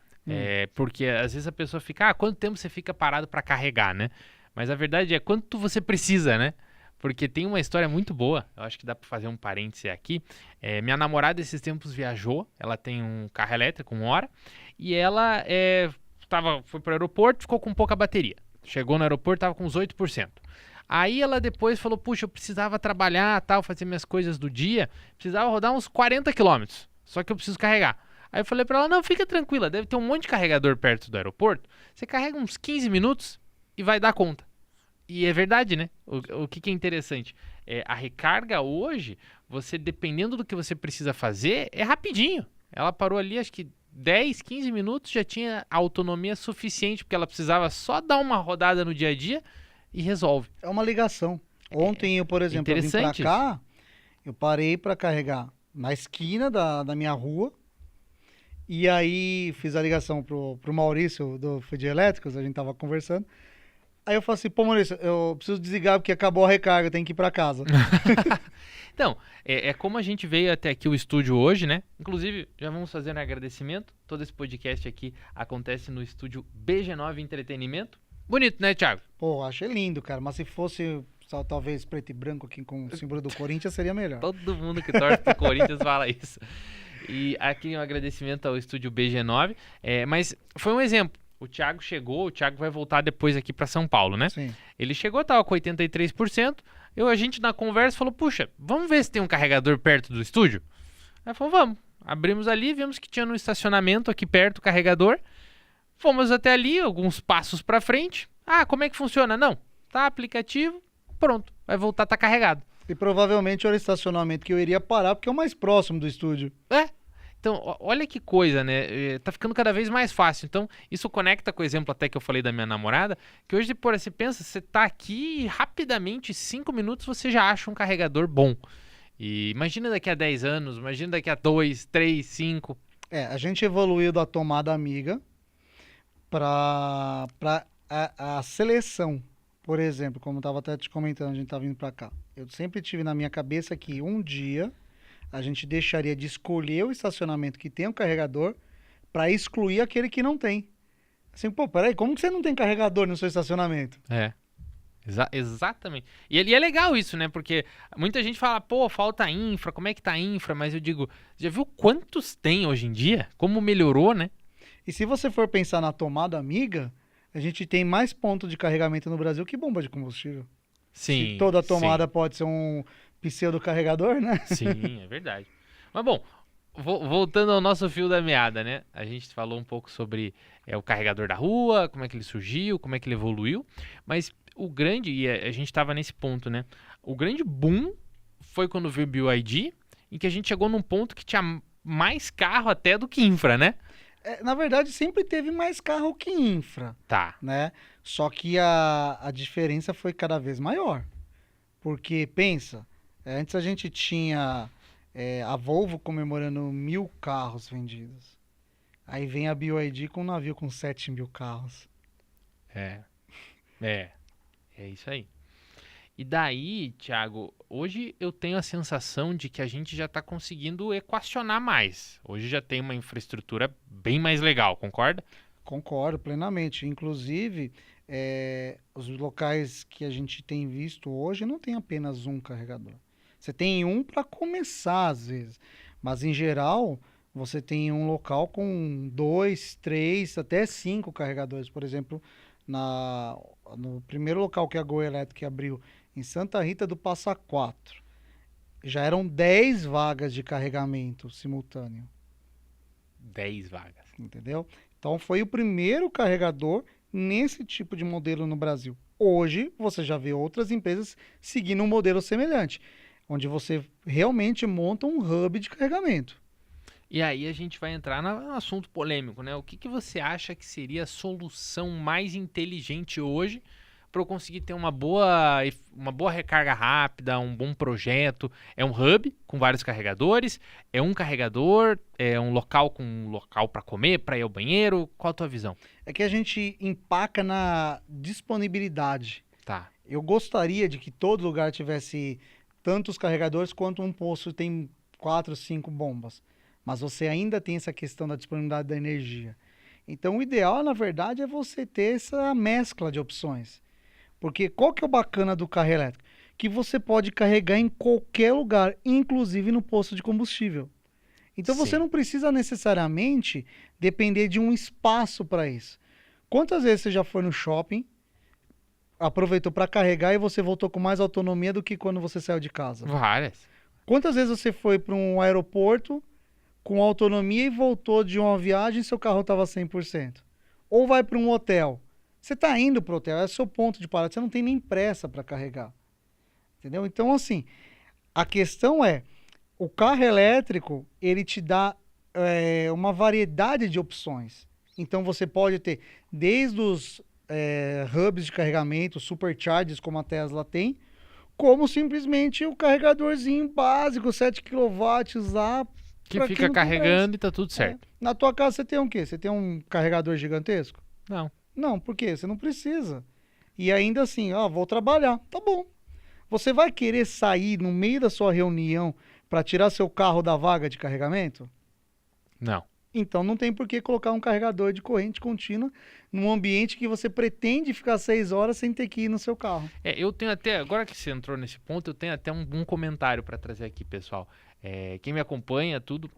Porque às vezes a pessoa fica, quanto tempo você fica parado pra carregar, né? Mas a verdade é quanto você precisa, né? Porque tem uma história muito boa, eu acho que dá pra fazer um parêntese aqui. Minha namorada esses tempos viajou, ela tem um carro elétrico, 1 hora, e ela foi pro aeroporto, ficou com pouca bateria. Chegou no aeroporto, tava com uns 8%. Aí ela depois falou, puxa, eu precisava trabalhar, tal, fazer minhas coisas do dia, precisava rodar uns 40 quilômetros, só que eu preciso carregar. Aí eu falei pra ela, não, fica tranquila, deve ter um monte de carregador perto do aeroporto, você carrega uns 15 minutos e vai dar conta. E é verdade, né? O que é interessante? A recarga hoje, você, dependendo do que você precisa fazer, é rapidinho. Ela parou ali, acho que 10, 15 minutos, já tinha autonomia suficiente, porque ela precisava só dar uma rodada no dia a dia e resolve. É uma ligação. Ontem eu, por exemplo, eu vim pra cá, eu parei para carregar na esquina da minha rua, e aí fiz a ligação pro Maurício do Fui de Elétricos, a gente tava conversando. Aí eu falei assim, pô, Maurício, eu preciso desligar porque acabou a recarga, tem que ir pra casa. Então, como a gente veio até aqui o estúdio hoje, né? Inclusive, já vamos fazer um agradecimento. Todo esse podcast aqui acontece no estúdio BG9 Entretenimento. Bonito, né, Thiago? Pô, achei lindo, cara. Mas se fosse só, talvez preto e branco aqui com o símbolo do Corinthians, seria melhor. Todo mundo que torce pro Corinthians fala isso. E aqui um agradecimento ao estúdio BG9. Mas foi um exemplo. O Thiago chegou, o Thiago vai voltar depois aqui para São Paulo, né? Sim. Ele chegou, tava com 83%. A gente na conversa falou, puxa, vamos ver se tem um carregador perto do estúdio? Aí falou, vamos. Abrimos ali, vimos que tinha no estacionamento aqui perto o carregador. Fomos até ali, alguns passos para frente. Como é que funciona? Não, tá aplicativo, pronto, vai voltar, tá carregado. E provavelmente era o estacionamento que eu iria parar, porque é o mais próximo do estúdio. Então, olha que coisa, né? Tá ficando cada vez mais fácil. Então, isso conecta com o exemplo até que eu falei da minha namorada, que hoje, você pensa, você tá aqui e rapidamente, 5 minutos, você já acha um carregador bom. E imagina daqui a 10 anos, imagina daqui a 2, 3, 5. A gente evoluiu da tomada amiga para a seleção. Por exemplo, como eu estava até te comentando, a gente tá vindo para cá. Eu sempre tive na minha cabeça que um dia a gente deixaria de escolher o estacionamento que tem o carregador para excluir aquele que não tem. Assim, pô, peraí, como que você não tem carregador no seu estacionamento? Exatamente. E é legal isso, né? Porque muita gente fala, pô, falta infra, como é que tá a infra? Mas eu digo, já viu quantos tem hoje em dia? Como melhorou, né? E se você for pensar na tomada amiga, a gente tem mais pontos de carregamento no Brasil que bomba de combustível. Sim. Se toda tomada pode ser um pseudo-carregador, né? Sim, é verdade. Mas bom, voltando ao nosso fio da meada, né? A gente falou um pouco sobre o carregador da rua, como é que ele surgiu, como é que ele evoluiu. Mas o grande, e a gente estava nesse ponto, né? O grande boom foi quando veio o BYD, em que a gente chegou num ponto que tinha mais carro até do que infra, né? Na verdade, sempre teve mais carro que infra. Tá. Né? Só que a diferença foi cada vez maior. Porque, pensa, antes a gente tinha a Volvo comemorando 1.000 carros vendidos. Aí vem a BYD com um navio com 7.000 carros. É isso aí. E daí, Thiago, hoje eu tenho a sensação de que a gente já está conseguindo equacionar mais. Hoje já tem uma infraestrutura bem mais legal, concorda? Concordo plenamente. Inclusive, os locais que a gente tem visto hoje não tem apenas um carregador. Você tem um para começar, às vezes. Mas, em geral, você tem um local com 2, 3, até 5 carregadores. Por exemplo, no primeiro local que a Gol Elétrica abriu, em Santa Rita do Passa Quatro, já eram 10 vagas de carregamento simultâneo, 10 vagas. entendeu? Então foi o primeiro carregador nesse tipo de modelo no Brasil. Hoje você já vê outras empresas seguindo um modelo semelhante, onde você realmente monta um hub de carregamento. E aí a gente vai entrar no assunto polêmico, né? O que você acha que seria a solução mais inteligente hoje para eu conseguir ter uma boa recarga rápida, um bom projeto? É um hub com vários carregadores? É um carregador? É um local com um local para comer, para ir ao banheiro? Qual a tua visão? É que a gente empaca na disponibilidade. Tá. Eu gostaria de que todo lugar tivesse tantos carregadores quanto um posto tem 4, 5 bombas. Mas você ainda tem essa questão da disponibilidade da energia. Então, o ideal, na verdade, é você ter essa mescla de opções. Porque qual que é o bacana do carro elétrico? Que você pode carregar em qualquer lugar, inclusive no posto de combustível. Então, você Sim. não precisa necessariamente depender de um espaço para isso. Quantas vezes você já foi no shopping, aproveitou para carregar e você voltou com mais autonomia do que quando você saiu de casa? Várias. Quantas vezes você foi para um aeroporto com autonomia e voltou de uma viagem e seu carro estava 100%? Ou vai para um hotel. Você está indo para o hotel, é seu ponto de parada, você não tem nem pressa para carregar. Entendeu? Então, assim, a questão é, o carro elétrico, ele te dá uma variedade de opções. Então, você pode ter desde os hubs de carregamento, superchargers, como a Tesla tem, como simplesmente o carregadorzinho básico, 7 kW lá, Que pra fica quem não tem carregando e tá tudo pressa. certo. Na tua casa você tem um quê? Você tem um carregador gigantesco? Não. Não, por quê? Você não precisa. E ainda assim, vou trabalhar. Tá bom. Você vai querer sair no meio da sua reunião para tirar seu carro da vaga de carregamento? Não. Então não tem por que colocar um carregador de corrente contínua num ambiente que você pretende ficar 6 horas sem ter que ir no seu carro. Eu tenho até, agora que você entrou nesse ponto, eu tenho até um comentário para trazer aqui, pessoal. Quem me acompanha, tudo,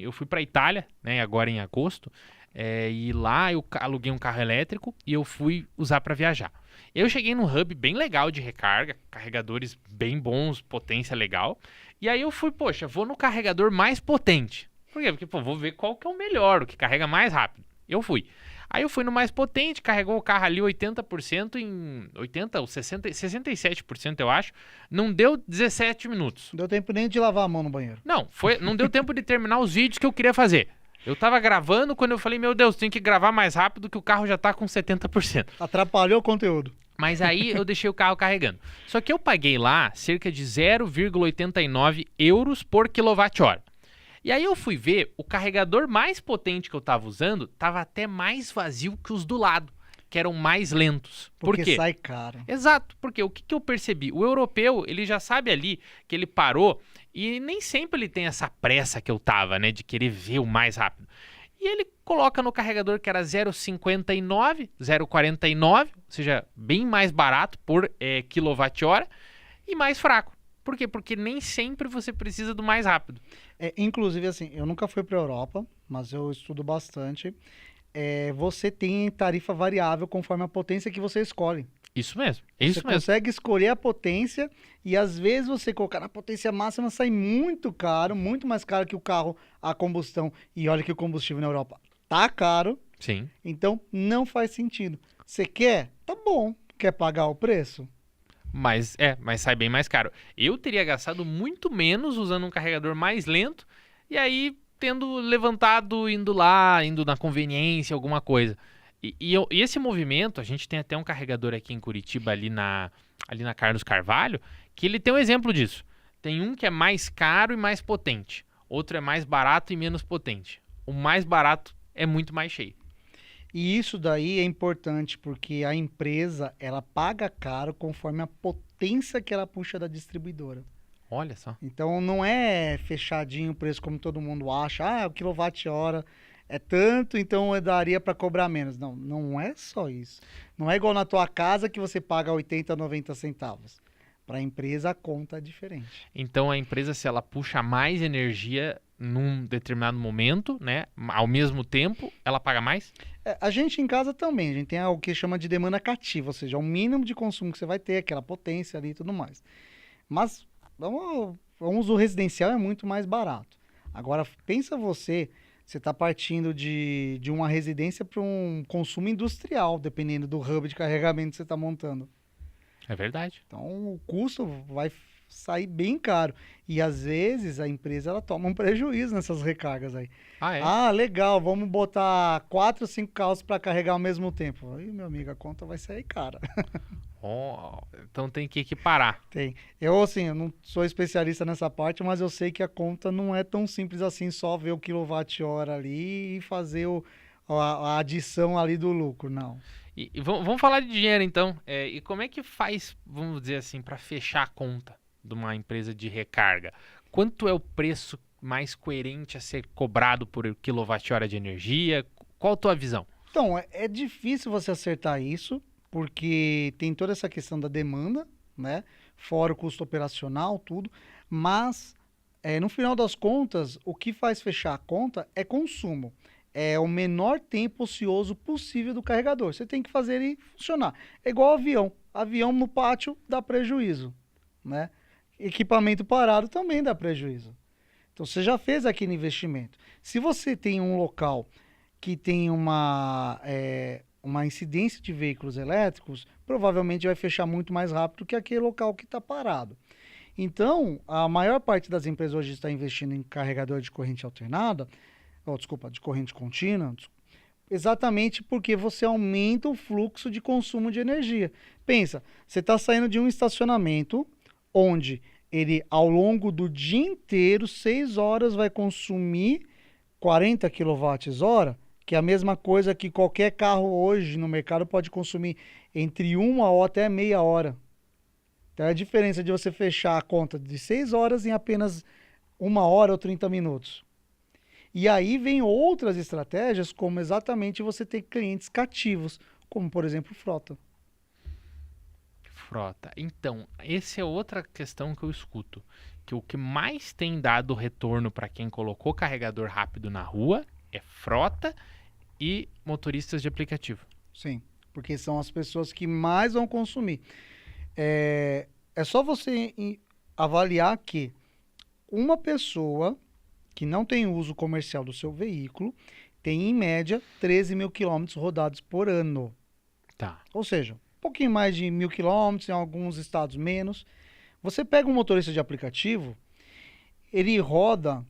eu fui para Itália, né, agora em agosto, e lá eu aluguei um carro elétrico e eu fui usar para viajar. Eu cheguei num hub bem legal de recarga, carregadores bem bons, potência legal, e aí eu fui, poxa, vou no carregador mais potente. Por quê? Porque, vou ver qual que é o melhor, o que carrega mais rápido. Eu fui. Aí eu fui no mais potente, carregou o carro ali 80% em 80% ou 67%, eu acho. Não deu 17 minutos. Não deu tempo nem de lavar a mão no banheiro. Não deu tempo de terminar os vídeos que eu queria fazer. Eu tava gravando quando eu falei, meu Deus, tem que gravar mais rápido que o carro já tá com 70%. Atrapalhou o conteúdo. Mas aí eu deixei o carro carregando. Só que eu paguei lá cerca de 0,89 euros por quilowatt-hora. E aí eu fui ver, o carregador mais potente que eu tava usando tava até mais vazio que os do lado, que eram mais lentos. Por Porque quê? sai caro. Exato, porque o que eu percebi? O europeu, ele já sabe ali que ele parou e nem sempre ele tem essa pressa que eu tava, né, de querer ver o mais rápido. E ele coloca no carregador que era 0,59, 0,49, ou seja, bem mais barato por quilowatt-hora e mais fraco. Por quê? Porque nem sempre você precisa do mais rápido. Inclusive, assim, eu nunca fui para a Europa, mas eu estudo bastante. Você tem tarifa variável conforme a potência que você escolhe. Isso mesmo, Você consegue escolher a potência e às vezes você colocar na potência máxima sai muito caro, muito mais caro que o carro a combustão. E olha que o combustível na Europa tá caro, Sim. então não faz sentido. Você quer? Tá bom. Quer pagar o preço? Mas sai bem mais caro. Eu teria gastado muito menos usando um carregador mais lento e aí tendo levantado, indo lá, indo na conveniência, alguma coisa. E esse movimento, a gente tem até um carregador aqui em Curitiba, ali na Carlos Carvalho, que ele tem um exemplo disso. Tem um que é mais caro e mais potente. Outro é mais barato e menos potente. O mais barato é muito mais cheio. E isso daí é importante porque a empresa, ela paga caro conforme a potência que ela puxa da distribuidora. Olha só. Então não é fechadinho o preço como todo mundo acha. O quilowatt-hora é tanto, então eu daria para cobrar menos. Não, não é só isso. Não é igual na tua casa que você paga 80, 90 centavos. Para a empresa a conta é diferente. Então a empresa, se ela puxa mais energia num determinado momento, né, ao mesmo tempo, ela paga mais? A gente em casa também, a gente tem o que chama de demanda cativa, ou seja, o mínimo de consumo que você vai ter, aquela potência ali e tudo mais. Mas vamos o uso residencial é muito mais barato. Agora, pensa você está partindo de uma residência para um consumo industrial, dependendo do hub de carregamento que você está montando. É verdade. Então, o custo vai sair bem caro. E, às vezes, a empresa ela toma um prejuízo nessas recargas aí. Ah, é? Ah, legal, vamos botar 4 ou 5 carros para carregar ao mesmo tempo. Aí, meu amigo, a conta vai sair cara. Oh, então tem que equiparar. Tem. Eu, assim, eu não sou especialista nessa parte, mas eu sei que a conta não é tão simples assim, só ver o quilowatt-hora ali e fazer a adição ali do lucro, não. E vamos falar de dinheiro, então. E como é que faz, vamos dizer assim, para fechar a conta de uma empresa de recarga? Quanto é o preço mais coerente a ser cobrado por quilowatt-hora de energia? Qual a tua visão? Então, é difícil você acertar isso, porque tem toda essa questão da demanda, né? Fora o custo operacional, tudo. Mas, no final das contas, o que faz fechar a conta é consumo. É o menor tempo ocioso possível do carregador. Você tem que fazer ele funcionar. É igual avião. Avião no pátio dá prejuízo, né? Equipamento parado também dá prejuízo. Então, você já fez aquele investimento. Se você tem um local que tem uma incidência de veículos elétricos, provavelmente vai fechar muito mais rápido que aquele local que está parado. Então, a maior parte das empresas hoje está investindo em carregador de corrente alternada, de corrente contínua, exatamente porque você aumenta o fluxo de consumo de energia. Pensa, você está saindo de um estacionamento onde ele, ao longo do dia inteiro, 6 horas vai consumir 40 kWh, que é a mesma coisa que qualquer carro hoje no mercado pode consumir entre 1 ou até meia hora. Então é a diferença de você fechar a conta de 6 horas em apenas 1 hora ou 30 minutos. E aí vem outras estratégias, como exatamente você ter clientes cativos, como por exemplo frota. Frota. Então, essa é outra questão que eu escuto. Que o que mais tem dado retorno para quem colocou carregador rápido na rua é frota e motoristas de aplicativo. Sim, porque são as pessoas que mais vão consumir. É só você avaliar que uma pessoa que não tem uso comercial do seu veículo tem, em média, 13 mil quilômetros rodados por ano. Tá. Ou seja, um pouquinho mais de 1.000 quilômetros, em alguns estados menos. Você pega um motorista de aplicativo, ele roda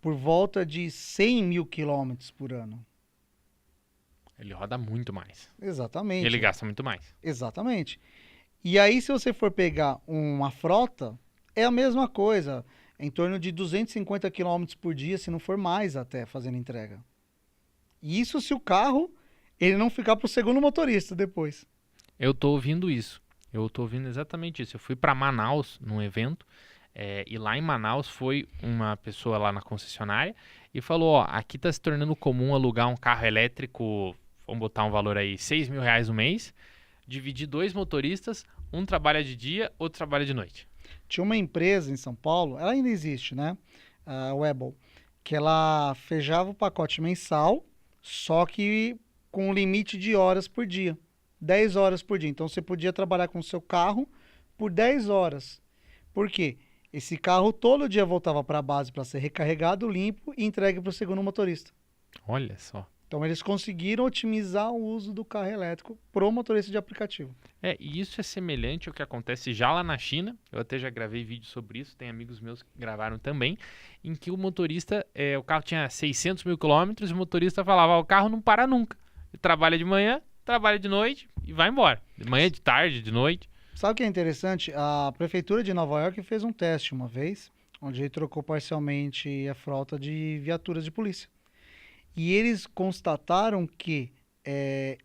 por volta de 100 mil quilômetros por ano. Ele roda muito mais. Exatamente. Ele gasta muito mais. Exatamente. E aí, se você for pegar uma frota, é a mesma coisa. Em torno de 250 quilômetros por dia, se não for mais até, fazendo entrega. E isso se o carro ele não ficar para o segundo motorista depois. Eu tô ouvindo isso. Eu tô ouvindo exatamente isso. Eu fui para Manaus num evento e lá em Manaus foi uma pessoa lá na concessionária e falou, ó, aqui tá se tornando comum alugar um carro elétrico, vamos botar um valor aí, R$6.000 no mês, dividir 2 motoristas, um trabalha de dia, outro trabalha de noite. Tinha uma empresa em São Paulo, ela ainda existe, né? A Webel, que ela fechava o pacote mensal, só que com um limite de horas por dia. 10 horas por dia. Então você podia trabalhar com o seu carro por 10 horas. Por quê? Esse carro todo dia voltava para a base para ser recarregado, limpo e entregue para o segundo motorista. Olha só. Então eles conseguiram otimizar o uso do carro elétrico para o motorista de aplicativo. E isso é semelhante ao que acontece já lá na China. Eu até já gravei vídeo sobre isso, tem amigos meus que gravaram também, em que o motorista, o carro tinha 600 mil quilômetros e o motorista falava, o carro não para nunca. Ele trabalha de manhã, trabalha de noite e vai embora. De manhã, de tarde, de noite. Sabe o que é interessante? A prefeitura de Nova York fez um teste uma vez, onde ele trocou parcialmente a frota de viaturas de polícia. E eles constataram que,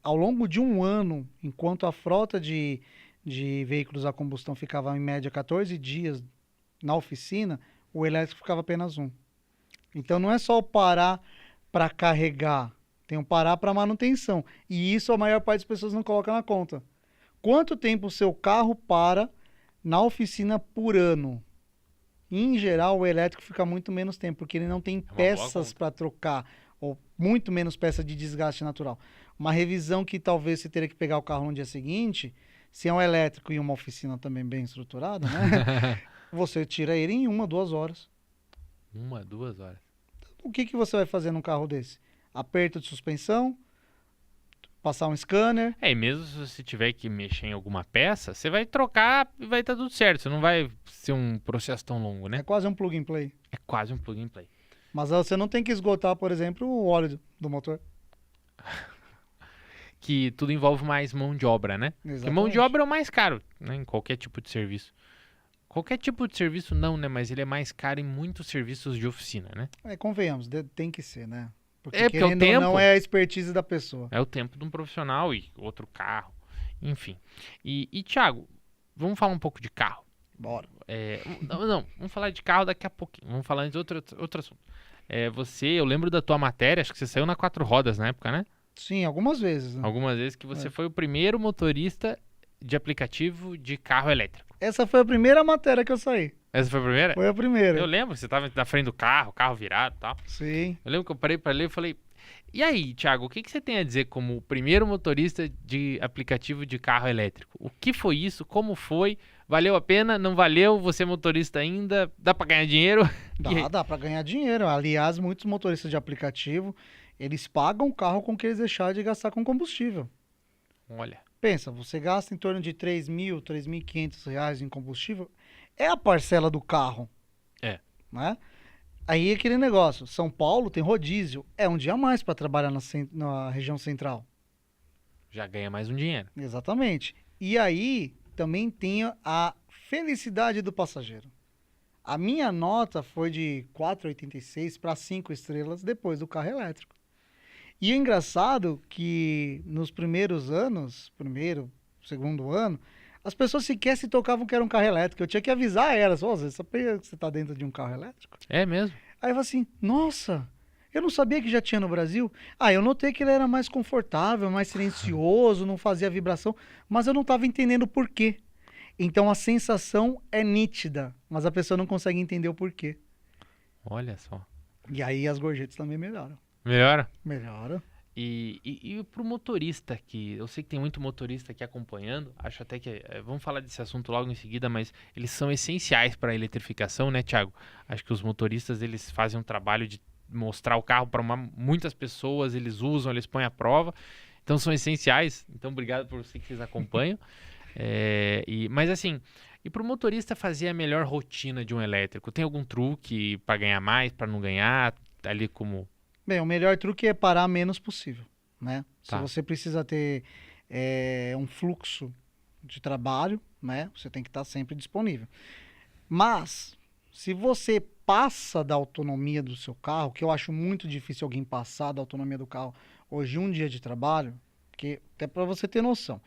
ao longo de um ano, enquanto a frota de veículos a combustão ficava em média 14 dias na oficina, o elétrico ficava apenas 1. Então não é só o parar para carregar, tem um parar para manutenção. E isso a maior parte das pessoas não coloca na conta. Quanto tempo o seu carro para na oficina por ano? Em geral, o elétrico fica muito menos tempo, porque ele não tem peças para trocar, ou muito menos peça de desgaste natural. Uma revisão que talvez você teria que pegar o carro no dia seguinte, se é um elétrico e uma oficina também bem estruturada, né? Você tira ele em 1, 2 horas. 1, 2 horas. O que que você vai fazer num carro desse? Aperto de suspensão, passar um scanner. E mesmo se você tiver que mexer em alguma peça, você vai trocar e vai estar tudo certo. Você não vai ser um processo tão longo, né? É quase um plug and play. É quase um plug and play. Mas você não tem que esgotar, por exemplo, o óleo do motor. Que tudo envolve mais mão de obra, né? Porque Exatamente. mão de obra é o mais caro, né? Em qualquer tipo de serviço. Qualquer tipo de serviço não, né? Mas ele é mais caro em muitos serviços de oficina, né? Convenhamos, tem que ser, né? Porque Porque o querendo ou tempo não é a expertise da pessoa. é o tempo de um profissional e outro carro, enfim. E Thiago, vamos falar um pouco de carro. Bora. Não, vamos falar de carro daqui a pouquinho. Vamos falar de outro assunto. Eu lembro da tua matéria, acho que você saiu na 4 rodas na época, né? Sim, algumas vezes. Né? Algumas vezes que você foi o primeiro motorista de aplicativo de carro elétrico. Essa foi a primeira matéria que eu saí. Essa foi a primeira? Foi a primeira. Eu lembro, você estava na frente do carro virado e tal. Sim. Eu lembro que eu parei para ler e falei... E aí, Thiago, o que você tem a dizer como o primeiro motorista de aplicativo de carro elétrico? O que foi isso? Como foi? Valeu a pena? Não valeu? Você é motorista ainda? Dá para ganhar dinheiro? Dá para ganhar dinheiro. Aliás, muitos motoristas de aplicativo, eles pagam o carro com que eles deixaram de gastar com combustível. Olha. Pensa, você gasta em torno de R$3.000, R$3.500 em combustível. É a parcela do carro. É. Né? Aí aquele negócio, São Paulo tem rodízio, é um dia a mais para trabalhar na região central. Já ganha mais um dinheiro. Exatamente. E aí também tem a felicidade do passageiro. A minha nota foi de 4,86 para 5 estrelas depois do carro elétrico. E o engraçado que nos primeiros anos, segundo ano, as pessoas sequer se tocavam que era um carro elétrico. Eu tinha que avisar elas, você sabia que você está dentro de um carro elétrico? É mesmo? Aí eu falei assim, nossa, eu não sabia que já tinha no Brasil. Eu notei que ele era mais confortável, mais silencioso, não fazia vibração, mas eu não estava entendendo o porquê. Então a sensação é nítida, mas a pessoa não consegue entender o porquê. Olha só. E aí as gorjetas também melhoram. Melhora? Melhora. E pro motorista, que eu sei que tem muito motorista aqui acompanhando, acho até que, vamos falar desse assunto logo em seguida, mas eles são essenciais para a eletrificação, né, Thiago? Acho que os motoristas, eles fazem um trabalho de mostrar o carro para muitas pessoas, eles usam, eles põem à prova, então são essenciais, então obrigado por você que vocês acompanham. Mas assim, e pro motorista fazer a melhor rotina de um elétrico, tem algum truque para ganhar mais, para não ganhar, ali como... Bem, o melhor truque é parar menos possível, né? Tá. Se você precisa ter um fluxo de trabalho, né? Você tem que estar sempre disponível. Mas, se você passa da autonomia do seu carro, que eu acho muito difícil alguém passar da autonomia do carro hoje um dia de trabalho, porque até para você ter noção,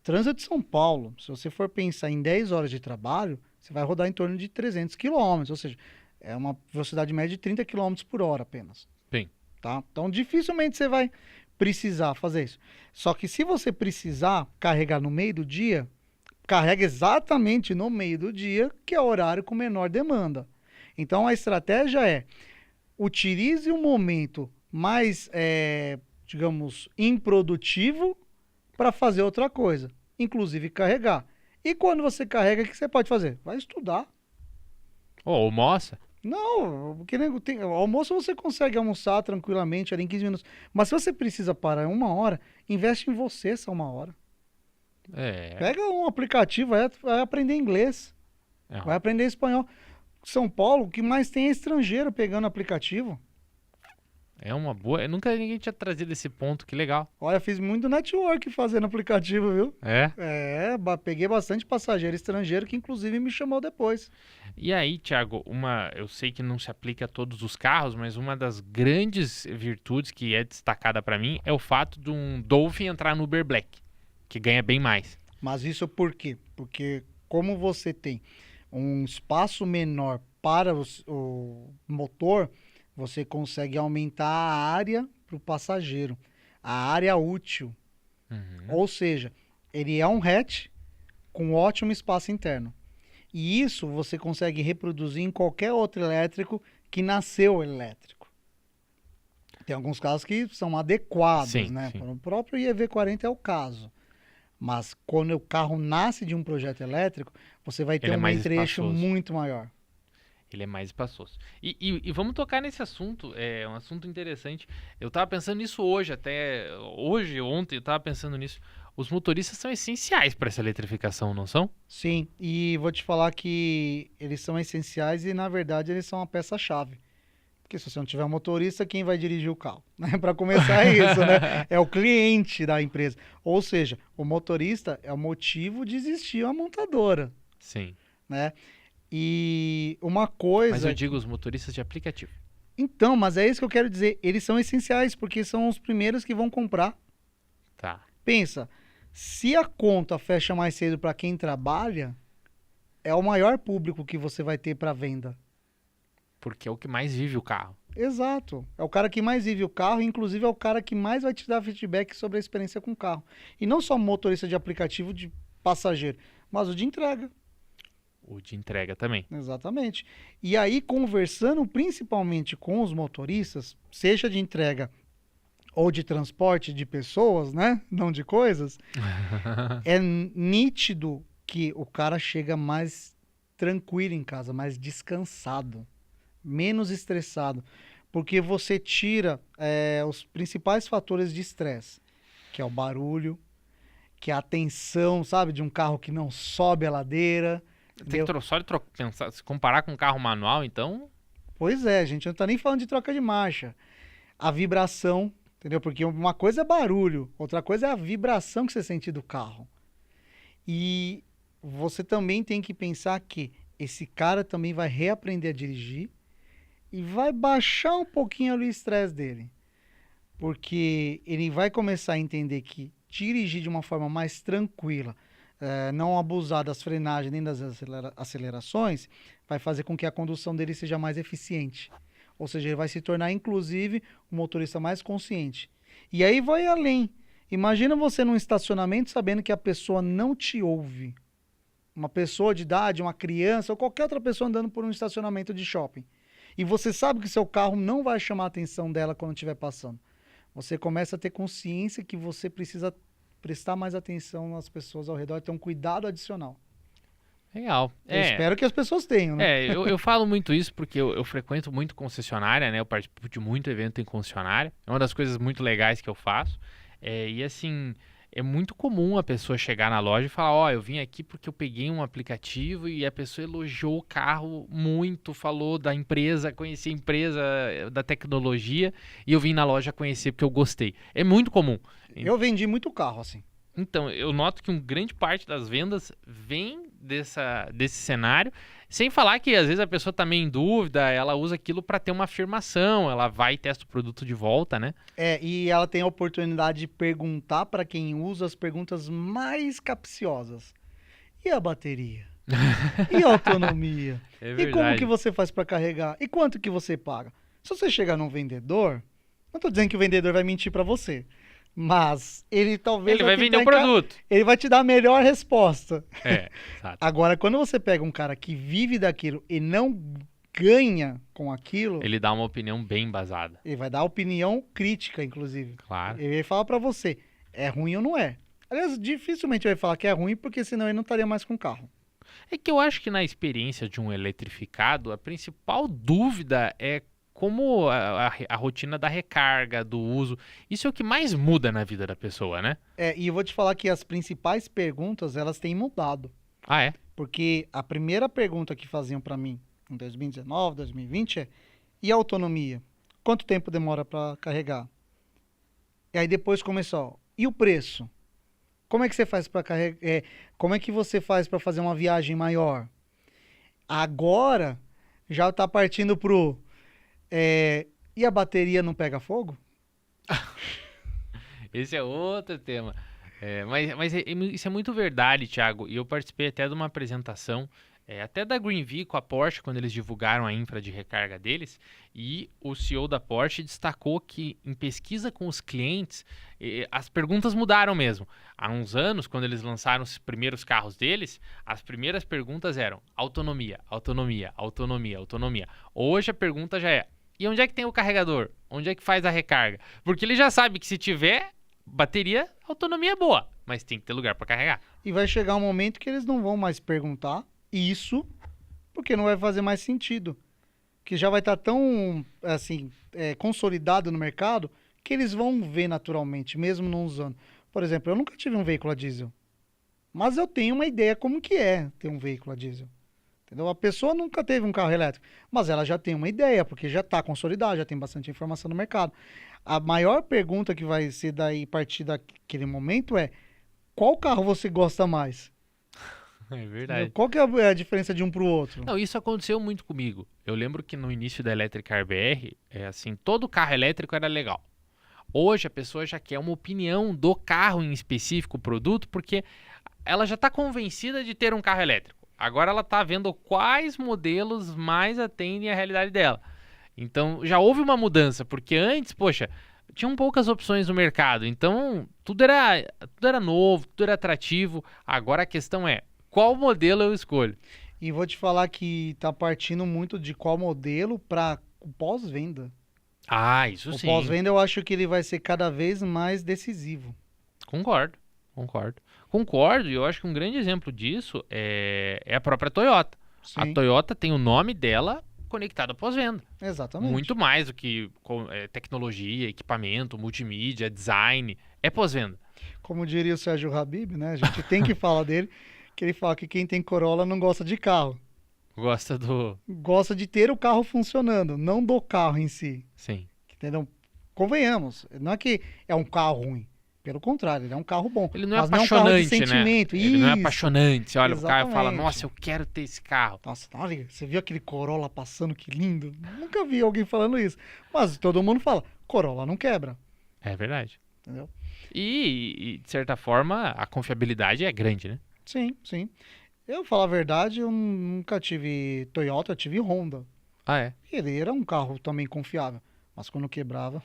trânsito de São Paulo, se você for pensar em 10 horas de trabalho, você vai rodar em torno de 300 km, ou seja, é uma velocidade média de 30 km por hora apenas. Sim. Tá? Então, dificilmente você vai precisar fazer isso. Só que se você precisar carregar no meio do dia, carrega exatamente no meio do dia, que é o horário com menor demanda. Então, a estratégia é utilize o momento mais, digamos, improdutivo para fazer outra coisa, inclusive carregar. E quando você carrega, o que você pode fazer? Vai estudar. Almoça? Não, porque almoço você consegue almoçar tranquilamente ali em 15 minutos. Mas se você precisa parar em 1 hora, investe em você essa 1 hora. Pega um aplicativo, vai aprender inglês, vai aprender espanhol. São Paulo, o que mais tem é estrangeiro pegando aplicativo. É uma boa. Ninguém tinha trazido esse ponto, que legal. Olha, fiz muito network fazendo aplicativo, viu? Peguei bastante passageiro estrangeiro que inclusive me chamou depois. E aí, Thiago, eu sei que não se aplica a todos os carros, mas uma das grandes virtudes que é destacada para mim é o fato de um Dolphin entrar no Uber Black, que ganha bem mais. Mas isso por quê? Porque como você tem um espaço menor para o motor, você consegue aumentar a área para o passageiro, a área útil. Ou seja, ele é um hatch com ótimo espaço interno. E isso você consegue reproduzir em qualquer outro elétrico que nasceu elétrico. Tem alguns casos que são adequados, sim, né? Sim. O próprio EV40 é o caso. Mas quando o carro nasce de um projeto elétrico, você vai ter Ele é um mais trecho espaçoso. muito maior. Ele é mais espaçoso. E vamos tocar nesse assunto, é um assunto interessante. Eu tava pensando nisso hoje, ontem eu tava pensando nisso. Os motoristas são essenciais para essa eletrificação, não são? Sim, e vou te falar que eles são essenciais e, na verdade, eles são uma peça-chave. Porque se você não tiver um motorista, quem vai dirigir o carro? Para começar é isso, né? É o cliente da empresa. Ou seja, o motorista é o motivo de existir uma montadora, Sim. né? E uma Mas coisa... eu digo os motoristas de aplicativo. Então, mas é isso que eu quero dizer. Eles são essenciais porque são os primeiros que vão comprar. Tá. Pensa, se a conta fecha mais cedo para quem trabalha, é o maior público que você vai ter para venda. Porque é o que mais vive o carro. Exato. É o cara que mais vive o carro, inclusive é o cara que mais vai te dar feedback sobre a experiência com o carro. E não só motorista de aplicativo de passageiro, mas o de entrega. O de entrega também. Exatamente. E aí, conversando principalmente com os motoristas, seja de entrega ou de transporte de pessoas, né? Não de coisas, é nítido que o cara chega mais tranquilo em casa, mais descansado, menos estressado, porque você tira os principais fatores de estresse, que é o barulho, que é a tensão, sabe, de um carro que não sobe a ladeira. Tem que pensar, se comparar com um carro manual, então. Pois é, gente, não tá nem falando de troca de marcha. A vibração, entendeu? Porque uma coisa é barulho, outra coisa é a vibração que você sente do carro. E você também tem que pensar que esse cara também vai reaprender a dirigir e vai baixar um pouquinho ali o estresse dele. Porque ele vai começar a entender que dirigir de uma forma mais tranquila, não abusar das frenagens nem das acelerações, vai fazer com que a condução dele seja mais eficiente. Ou seja, ele vai se tornar, inclusive, um motorista mais consciente. E aí vai além. Imagina você num estacionamento sabendo que a pessoa não te ouve. Uma pessoa de idade, uma criança ou qualquer outra pessoa andando por um estacionamento de shopping. E você sabe que seu carro não vai chamar a atenção dela quando estiver passando. Você começa a ter consciência que você precisa prestar mais atenção nas pessoas ao redor e ter um cuidado adicional. Legal. Eu espero que as pessoas tenham, né? Eu falo muito isso porque eu frequento muito concessionária, né? Eu participo de muito evento em concessionária. É uma das coisas muito legais que eu faço. E assim, é muito comum a pessoa chegar na loja e falar, eu vim aqui porque eu peguei um aplicativo e a pessoa elogiou o carro muito, falou da empresa, conheci a empresa, da tecnologia, e eu vim na loja conhecer porque eu gostei. É muito comum. Eu vendi muito carro, assim. Então, eu noto que uma grande parte das vendas vem desse cenário, sem falar que às vezes a pessoa tá meio em dúvida, ela usa aquilo para ter uma afirmação, ela vai e testa o produto de volta, né? E ela tem a oportunidade de perguntar para quem usa as perguntas mais capciosas. E a bateria? E a autonomia? É E como verdade. que você faz para carregar? E quanto que você paga? Se você chegar num vendedor, não tô dizendo que o vendedor vai mentir para você, mas ele talvez Ele vai vender o tentar produto. ele vai te dar a melhor resposta. Exato. Agora, quando você pega um cara que vive daquilo e não ganha com aquilo, Ele dá uma opinião bem embasada. ele vai dar opinião crítica, inclusive. Claro. Ele vai falar pra você, é ruim ou não é. Aliás, dificilmente ele vai falar que é ruim, porque senão ele não estaria mais com o carro. É que eu acho que na experiência de um eletrificado, a principal dúvida é como a rotina da recarga, do uso. Isso é o que mais muda na vida da pessoa, né? E eu vou te falar que as principais perguntas, elas têm mudado. Ah, é? Porque a primeira pergunta que faziam pra mim em 2019, 2020 e a autonomia? Quanto tempo demora pra carregar? E aí depois começou, e o preço? Como é que você faz para carregar? Como é que você faz para fazer uma viagem maior? Agora já tá partindo pro e a bateria não pega fogo? Esse é outro tema. Mas isso é muito verdade, Thiago. E eu participei até de uma apresentação, até da GreenV com a Porsche, quando eles divulgaram a infra de recarga deles. E o CEO da Porsche destacou que em pesquisa com os clientes, as perguntas mudaram mesmo. Há uns anos, quando eles lançaram os primeiros carros deles, as primeiras perguntas eram autonomia, autonomia, autonomia, autonomia. Hoje a pergunta já é, e onde é que tem o carregador? Onde é que faz a recarga? Porque ele já sabe que se tiver bateria, autonomia é boa. mas tem que ter lugar para carregar. E vai chegar um momento que eles não vão mais perguntar isso, porque não vai fazer mais sentido. Que já vai estar tão, assim, consolidado no mercado, que eles vão ver naturalmente, mesmo não usando. Por exemplo, eu nunca tive um veículo a diesel, mas eu tenho uma ideia como que é ter um veículo a diesel. Entendeu? A pessoa nunca teve um carro elétrico, mas ela já tem uma ideia, porque já está consolidado, já tem bastante informação no mercado. A maior pergunta que vai ser daí, a partir daquele momento é: qual carro você gosta mais? É Entendeu? verdade. Qual que é a diferença de um para o outro? Não, isso aconteceu muito comigo. Eu lembro que no início da Electric Car BR, assim, todo carro elétrico era legal. Hoje a pessoa já quer uma opinião do carro em específico, o produto, porque ela já está convencida de ter um carro elétrico. Agora ela está vendo quais modelos mais atendem à realidade dela. Então já houve uma mudança, porque antes, poxa, tinham poucas opções no mercado, então tudo era novo, tudo era atrativo. Agora a questão é, qual modelo eu escolho? E vou te falar que tá partindo muito de qual modelo para o pós-venda. Ah, isso O sim. pós-venda eu acho que ele vai ser cada vez mais decisivo. Concordo. Concordo, e eu acho que um grande exemplo disso é a própria Toyota. A Sim, Toyota tem o nome dela conectado à pós-venda. exatamente. Muito mais do que tecnologia, equipamento, multimídia, design. É pós-venda. Como diria o Sérgio Habib, né? A gente tem que falar dele, que ele fala que quem tem Corolla não gosta de carro. Gosta do... Gosta de ter o carro funcionando, não do carro em si. Sim. Entendeu? Convenhamos, não é que é um carro ruim. Pelo contrário, ele é um carro bom. Ele não é mas não é um carro de apaixonante, né? sentimento. Ele não é Isso. apaixonante. Você olha pro carro e fala, Exatamente. nossa, eu quero ter esse carro. Nossa, olha, você viu aquele Corolla passando, que lindo? Nunca vi alguém falando isso. Mas todo mundo fala, Corolla não quebra, É verdade. entendeu? E, de certa forma, a confiabilidade é grande, né? Sim, sim. Eu, falar a verdade, eu nunca tive Toyota, eu tive Honda. Ah, é? Ele era um carro também confiável, mas quando quebrava,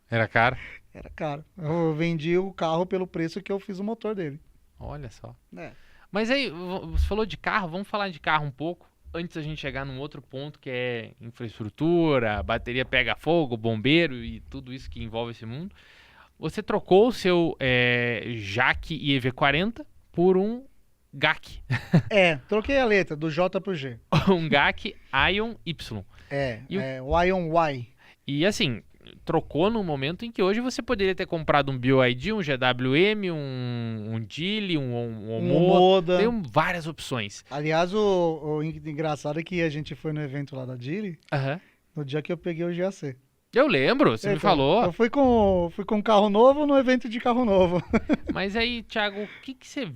Era caro? era caro. Eu vendi o carro pelo preço que eu fiz o motor dele. Olha só. É. Mas aí, você falou de carro, vamos falar de carro um pouco, antes da gente chegar num outro ponto que é infraestrutura, bateria pega fogo, bombeiro e tudo isso que envolve esse mundo. Você trocou o seu Jaque EV40 por um GAC, Troquei a letra do J pro G. um GAC Ion Y. E o- O Ion Y. E assim, trocou no momento em que hoje você poderia ter comprado um BYD, um GWM, um Geely, um Omo. Moda. Tem várias opções. Aliás, o engraçado é que a gente foi no evento lá da Geely, Aham. no dia que eu peguei o GAC. Eu lembro, você me Então, falou. Eu fui com um carro novo no evento de carro novo. Mas aí, Thiago, o que você...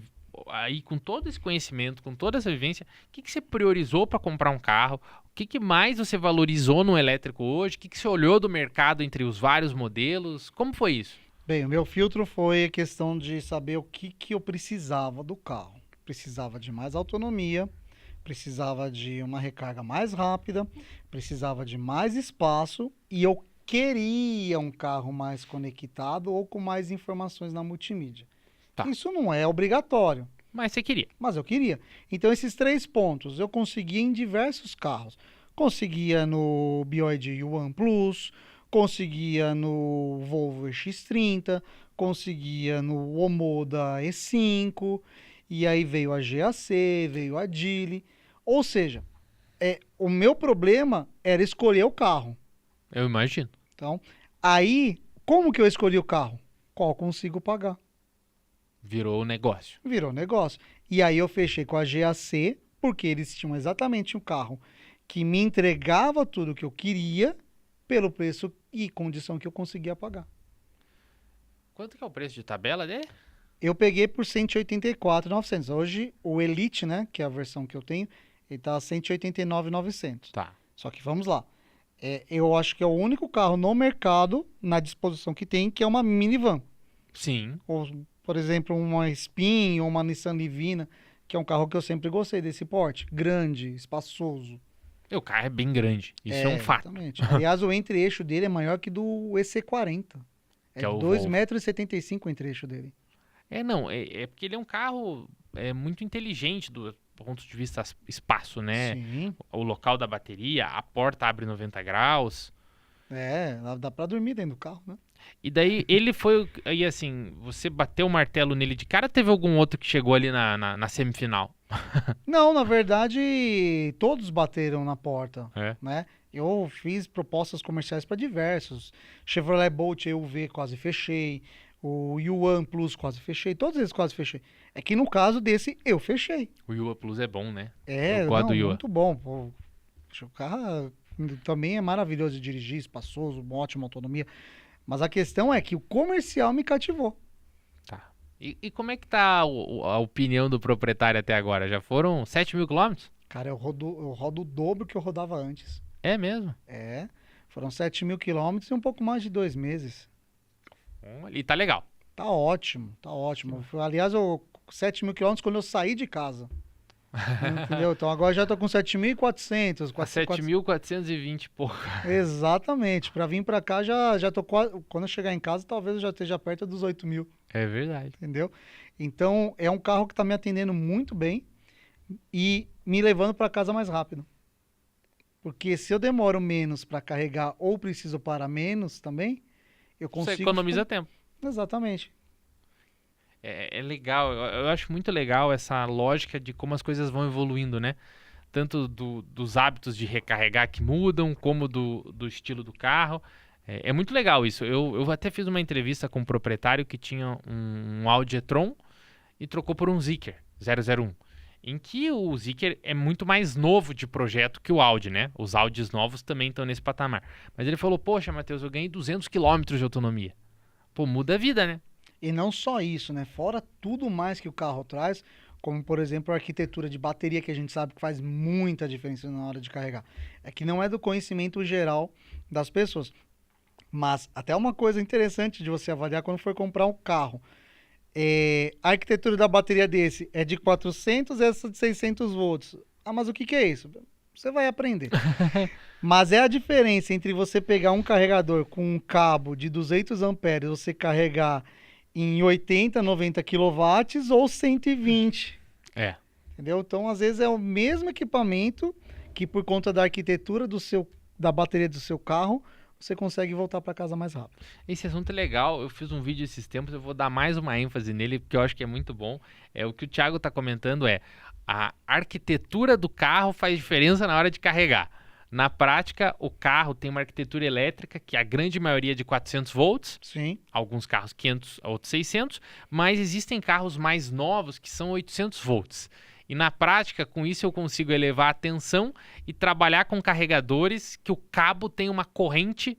Aí, com todo esse conhecimento, com toda essa vivência, o que você priorizou para comprar um carro? O que mais você valorizou no elétrico hoje? O que você olhou do mercado entre os vários modelos? Como foi isso? Bem, o meu filtro foi a questão de saber o que eu precisava do carro. Precisava de mais autonomia, precisava de uma recarga mais rápida, precisava de mais espaço e eu queria um carro mais conectado ou com mais informações na multimídia. Tá. Isso não é obrigatório, Mas você queria. mas eu queria. Então, esses 3 pontos eu conseguia em diversos carros. Conseguia no BYD One Plus, conseguia no Volvo X30, conseguia no Omoda E5, e aí veio a GAC, veio a Geely. Ou seja, o meu problema era escolher o carro. Eu imagino. Então, aí, como que eu escolhi o carro? Qual consigo pagar? Virou o negócio. Virou negócio. E aí eu fechei com a GAC, porque eles tinham exatamente um carro que me entregava tudo que eu queria pelo preço e condição que eu conseguia pagar. Quanto que é o preço de tabela dele? Eu peguei por 184.900. Hoje o Elite, né, que é a versão que eu tenho, ele tá 189.900. Tá. Só que vamos lá. Eu acho que é o único carro no mercado, na disposição que tem, que é uma minivan. Sim. Ou, por exemplo, uma Spin ou uma Nissan Livina, que é um carro que eu sempre gostei desse porte. Grande, espaçoso. E o carro é bem grande. Isso é um fato. Exatamente. Aliás, o entre-eixo dele é maior que do EC40. Que é o 2,75 m o entre-eixo dele. Não, é porque ele é um carro muito inteligente do ponto de vista espaço, né? Sim. O local da bateria, a porta abre 90 graus. Dá pra dormir dentro do carro, né? E daí ele foi. Aí assim, você bateu o martelo nele de cara, teve algum outro que chegou ali na semifinal? Não, na verdade, todos bateram na porta, É. né? Eu fiz propostas comerciais para diversos. Chevrolet Bolt EUV quase fechei. O Yuan Plus quase fechei. Todos eles quase fechei. É que no caso desse, eu fechei. O Yua Plus é bom, né? Eu É, gosto do não, Yua. muito bom. Pô, o carro também é maravilhoso de dirigir, espaçoso, uma ótima autonomia. Mas a questão é que o comercial me cativou. Tá. E como é que tá a opinião do proprietário até agora? Já foram 7.000 quilômetros? Cara, eu rodo o dobro que eu rodava antes. É mesmo? É, foram 7.000 quilômetros e um pouco mais de 2 meses. E tá legal. Tá ótimo, tá ótimo. Aliás, 7.000 quilômetros quando eu saí de casa. Entendeu? Então agora já tô com 7.400. A 7.420 e pouco. Exatamente. Para vir para cá já tô quase. Quando eu chegar em casa, talvez eu já esteja perto dos 8.000. É verdade. Entendeu? Então é um carro que tá me atendendo muito bem e me levando para casa mais rápido. Porque se eu demoro menos para carregar ou preciso parar menos também, eu Você consigo. economiza tempo. Exatamente. É legal, eu acho muito legal essa lógica de como as coisas vão evoluindo, né? Tanto dos hábitos de recarregar que mudam, como do estilo do carro. É muito legal isso. Eu até fiz uma entrevista com um proprietário que tinha um Audi e-tron e trocou por um Zeekr 001. Em que o Zeekr é muito mais novo de projeto que o Audi, né? Os Audis novos também estão nesse patamar. Mas ele falou, poxa, Matheus, eu ganhei 200 quilômetros de autonomia. Pô, muda a vida, né? E não só isso, né? Fora tudo mais que o carro traz, como por exemplo a arquitetura de bateria que a gente sabe que faz muita diferença na hora de carregar. É que não é do conhecimento geral das pessoas. Mas até uma coisa interessante de você avaliar quando for comprar um carro. A arquitetura da bateria desse é de 400 e essa de 600 volts. Ah, mas o que é isso? Você vai aprender. Mas é a diferença entre você pegar um carregador com um cabo de 200 amperes, você carregar em 80, 90 quilowatts ou 120. É. Entendeu? Então, às vezes é o mesmo equipamento que por conta da arquitetura da bateria do seu carro, você consegue voltar para casa mais rápido. Esse assunto é legal, eu fiz um vídeo esses tempos, eu vou dar mais uma ênfase nele, porque eu acho que é muito bom. O que o Thiago está comentando a arquitetura do carro faz diferença na hora de carregar. Na prática, o carro tem uma arquitetura elétrica que a grande maioria é de 400 volts, Sim. alguns carros 500, outros 600, mas existem carros mais novos que são 800 volts. E na prática, com isso eu consigo elevar a tensão e trabalhar com carregadores que o cabo tem uma corrente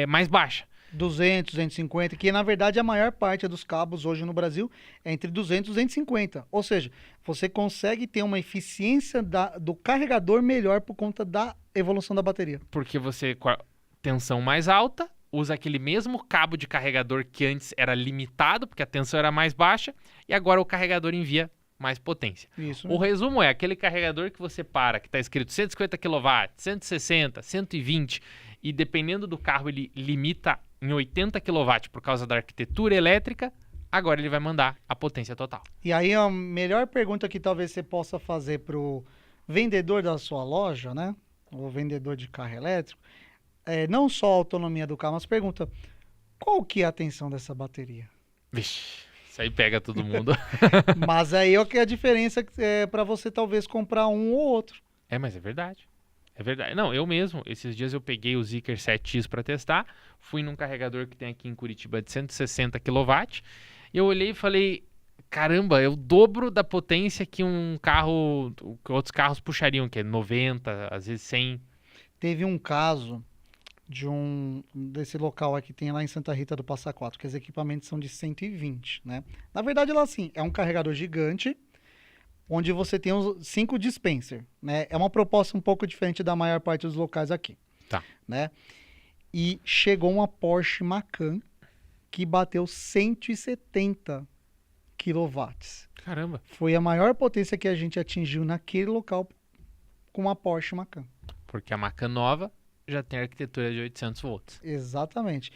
mais baixa. 200, 250, que na verdade a maior parte dos cabos hoje no Brasil é entre 200 e 250. Ou seja, você consegue ter uma eficiência do carregador melhor por conta da evolução da bateria. Porque você, com a tensão mais alta, usa aquele mesmo cabo de carregador que antes era limitado, porque a tensão era mais baixa, e agora o carregador envia mais potência. Isso. O resumo é aquele carregador que você para, que está escrito 150 kW, 160, 120, e dependendo do carro ele limita em 80 kW por causa da arquitetura elétrica, agora ele vai mandar a potência total. E aí a melhor pergunta que talvez você possa fazer pro vendedor da sua loja, né? O vendedor de carro elétrico, não só a autonomia do carro, mas pergunta, qual que é a tensão dessa bateria? Vixe, isso aí pega todo mundo. Mas aí é o que é a diferença para você talvez comprar um ou outro. Mas é verdade. É verdade. Não, eu mesmo, esses dias eu peguei o Zeekr 7X para testar, fui num carregador que tem aqui em Curitiba de 160 kW, e eu olhei e falei, caramba, é o dobro da potência que um carro, que outros carros puxariam, que é 90, às vezes 100. Teve um caso desse local aqui, tem lá em Santa Rita do Passa Quatro, que os equipamentos são de 120, né? Na verdade, lá sim, é um carregador gigante, onde você tem os 5 dispenser, né? É uma proposta um pouco diferente da maior parte dos locais aqui. Tá. Né? E chegou uma Porsche Macan que bateu 170 quilowatts. Caramba. Foi a maior potência que a gente atingiu naquele local com uma Porsche Macan. Porque a Macan nova já tem arquitetura de 800 volts. Exatamente.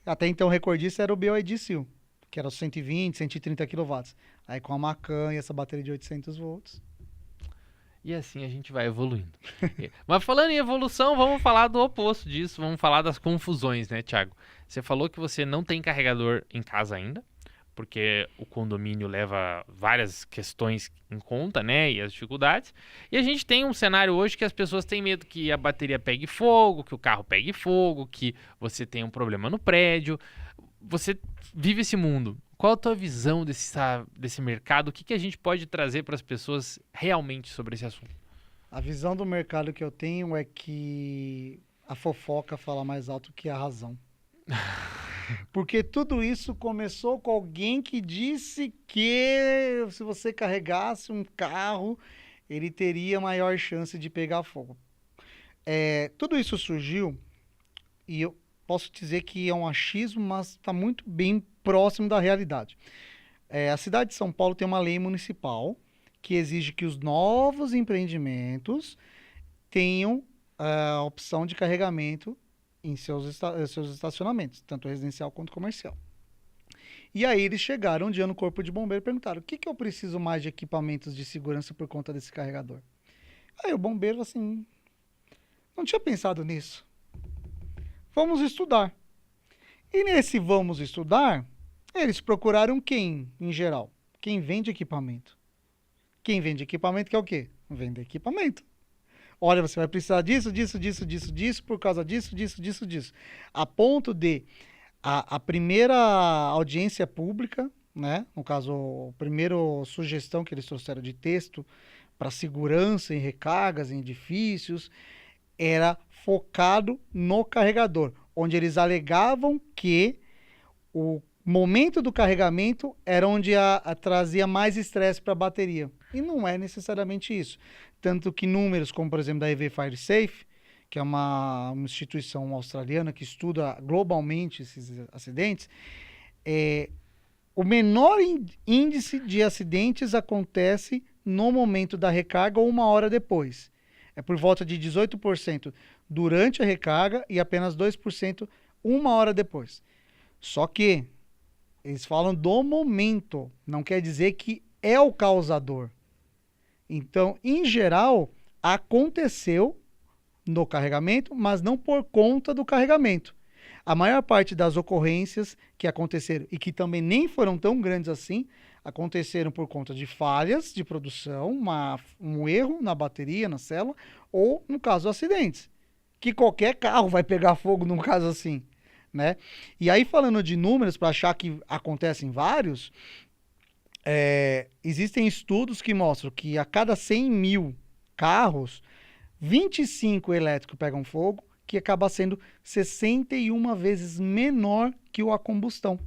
Até então o recordista era o BYD Seal, que era 120, 130 quilowatts. Aí com a Macan e essa bateria de 800 volts. E assim a gente vai evoluindo. Mas falando em evolução, vamos falar do oposto disso. Vamos falar das confusões, né, Thiago? Você falou que você não tem carregador em casa ainda, porque o condomínio leva várias questões em conta, né, e as dificuldades. E a gente tem um cenário hoje que as pessoas têm medo que a bateria pegue fogo, que o carro pegue fogo, que você tenha um problema no prédio. Você vive esse mundo. Qual a tua visão desse mercado? O que a gente pode trazer para as pessoas realmente sobre esse assunto? A visão do mercado que eu tenho é que a fofoca fala mais alto que a razão. Porque tudo isso começou com alguém que disse que se você carregasse um carro, ele teria maior chance de pegar fogo. Tudo isso surgiu, e eu posso dizer que é um achismo, mas está muito bem próximo da realidade. A cidade de São Paulo tem uma lei municipal que exige que os novos empreendimentos tenham a opção de carregamento em seus estacionamentos, tanto residencial quanto comercial. E aí eles chegaram um dia no Corpo de Bombeiro e perguntaram: o que eu preciso mais de equipamentos de segurança por conta desse carregador? Aí o bombeiro assim, não tinha pensado nisso. Vamos estudar. E nesse vamos estudar, eles procuraram quem, em geral? Quem vende equipamento. Quem vende equipamento quer o quê? Vende equipamento. Olha, você vai precisar disso, por causa disso. A ponto de a primeira audiência pública, né? No caso, a primeira sugestão que eles trouxeram de texto para segurança em recargas, em edifícios, era focado no carregador, onde eles alegavam que o momento do carregamento era onde trazia mais estresse para a bateria. E não é necessariamente isso. Tanto que números como, por exemplo, da EV Fire Safe, que é uma instituição australiana que estuda globalmente esses acidentes, o menor índice de acidentes acontece no momento da recarga ou uma hora depois. É por volta de 18% durante a recarga e apenas 2% uma hora depois. Só que eles falam do momento, não quer dizer que é o causador. Então, em geral, aconteceu no carregamento, mas não por conta do carregamento. A maior parte das ocorrências que aconteceram, e que também nem foram tão grandes assim, aconteceram por conta de falhas de produção, um erro na bateria, na célula, ou, no caso, acidentes. Que qualquer carro vai pegar fogo num caso assim, né? E aí, falando de números, para achar que acontecem vários, existem estudos que mostram que a cada 100 mil carros, 25 elétricos pegam fogo, que acaba sendo 61 vezes menor que a combustão.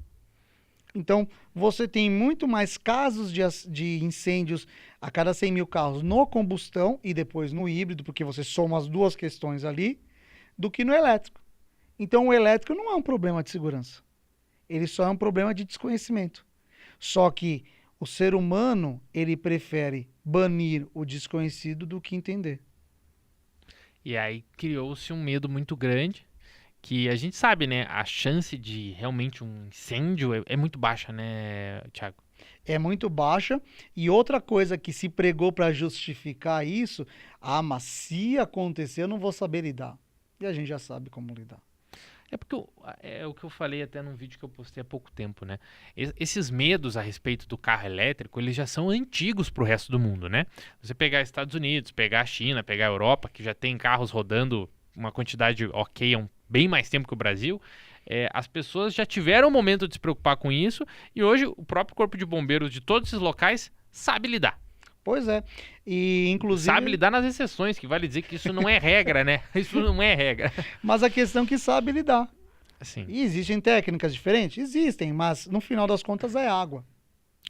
Então, você tem muito mais casos de incêndios a cada 100 mil carros no combustão e depois no híbrido, porque você soma as duas questões ali, do que no elétrico. Então, o elétrico não é um problema de segurança. Ele só é um problema de desconhecimento. Só que o ser humano, ele prefere banir o desconhecido do que entender. E aí criou-se um medo muito grande, que a gente sabe, né? A chance de realmente um incêndio é muito baixa, né, Thiago? É muito baixa. E outra coisa que se pregou para justificar isso, mas se acontecer, eu não vou saber lidar. E a gente já sabe como lidar. É porque é o que eu falei até num vídeo que eu postei há pouco tempo, né? Esses medos a respeito do carro elétrico, eles já são antigos pro resto do mundo, né? Você pegar Estados Unidos, pegar a China, pegar a Europa, que já tem carros rodando uma quantidade ok há bem mais tempo que o Brasil, as pessoas já tiveram o momento de se preocupar com isso e hoje o próprio Corpo de Bombeiros de todos esses locais sabe lidar. Pois é. E, inclusive... Sabe lidar nas exceções, que vale dizer que isso não é regra, né? Isso não é regra. Mas a questão é que sabe lidar. Sim. E existem técnicas diferentes? Existem, mas no final das contas é água.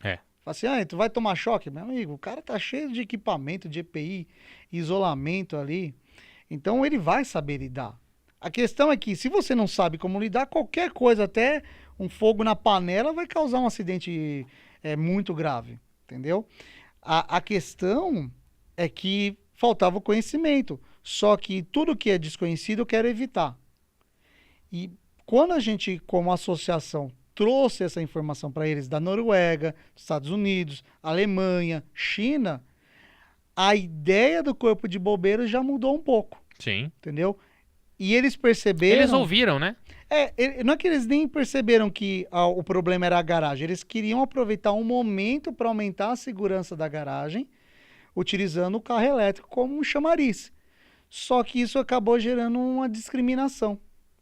É. Fala assim, tu vai tomar choque? Meu amigo, o cara tá cheio de equipamento, de EPI, isolamento ali. Então ele vai saber lidar. A questão é que se você não sabe como lidar, qualquer coisa, até um fogo na panela, vai causar um acidente muito grave. Entendeu? A questão é que faltava o conhecimento. Só que tudo que é desconhecido eu quero evitar. E quando a gente, como associação, trouxe essa informação para eles da Noruega, dos Estados Unidos, Alemanha, China, a ideia do corpo de bombeiros já mudou um pouco, Sim. entendeu? E eles perceberam... Eles ouviram, né? Não é que eles nem perceberam que o problema era a garagem, eles queriam aproveitar um momento para aumentar a segurança da garagem, utilizando o carro elétrico como um chamariz. Só que isso acabou gerando uma discriminação.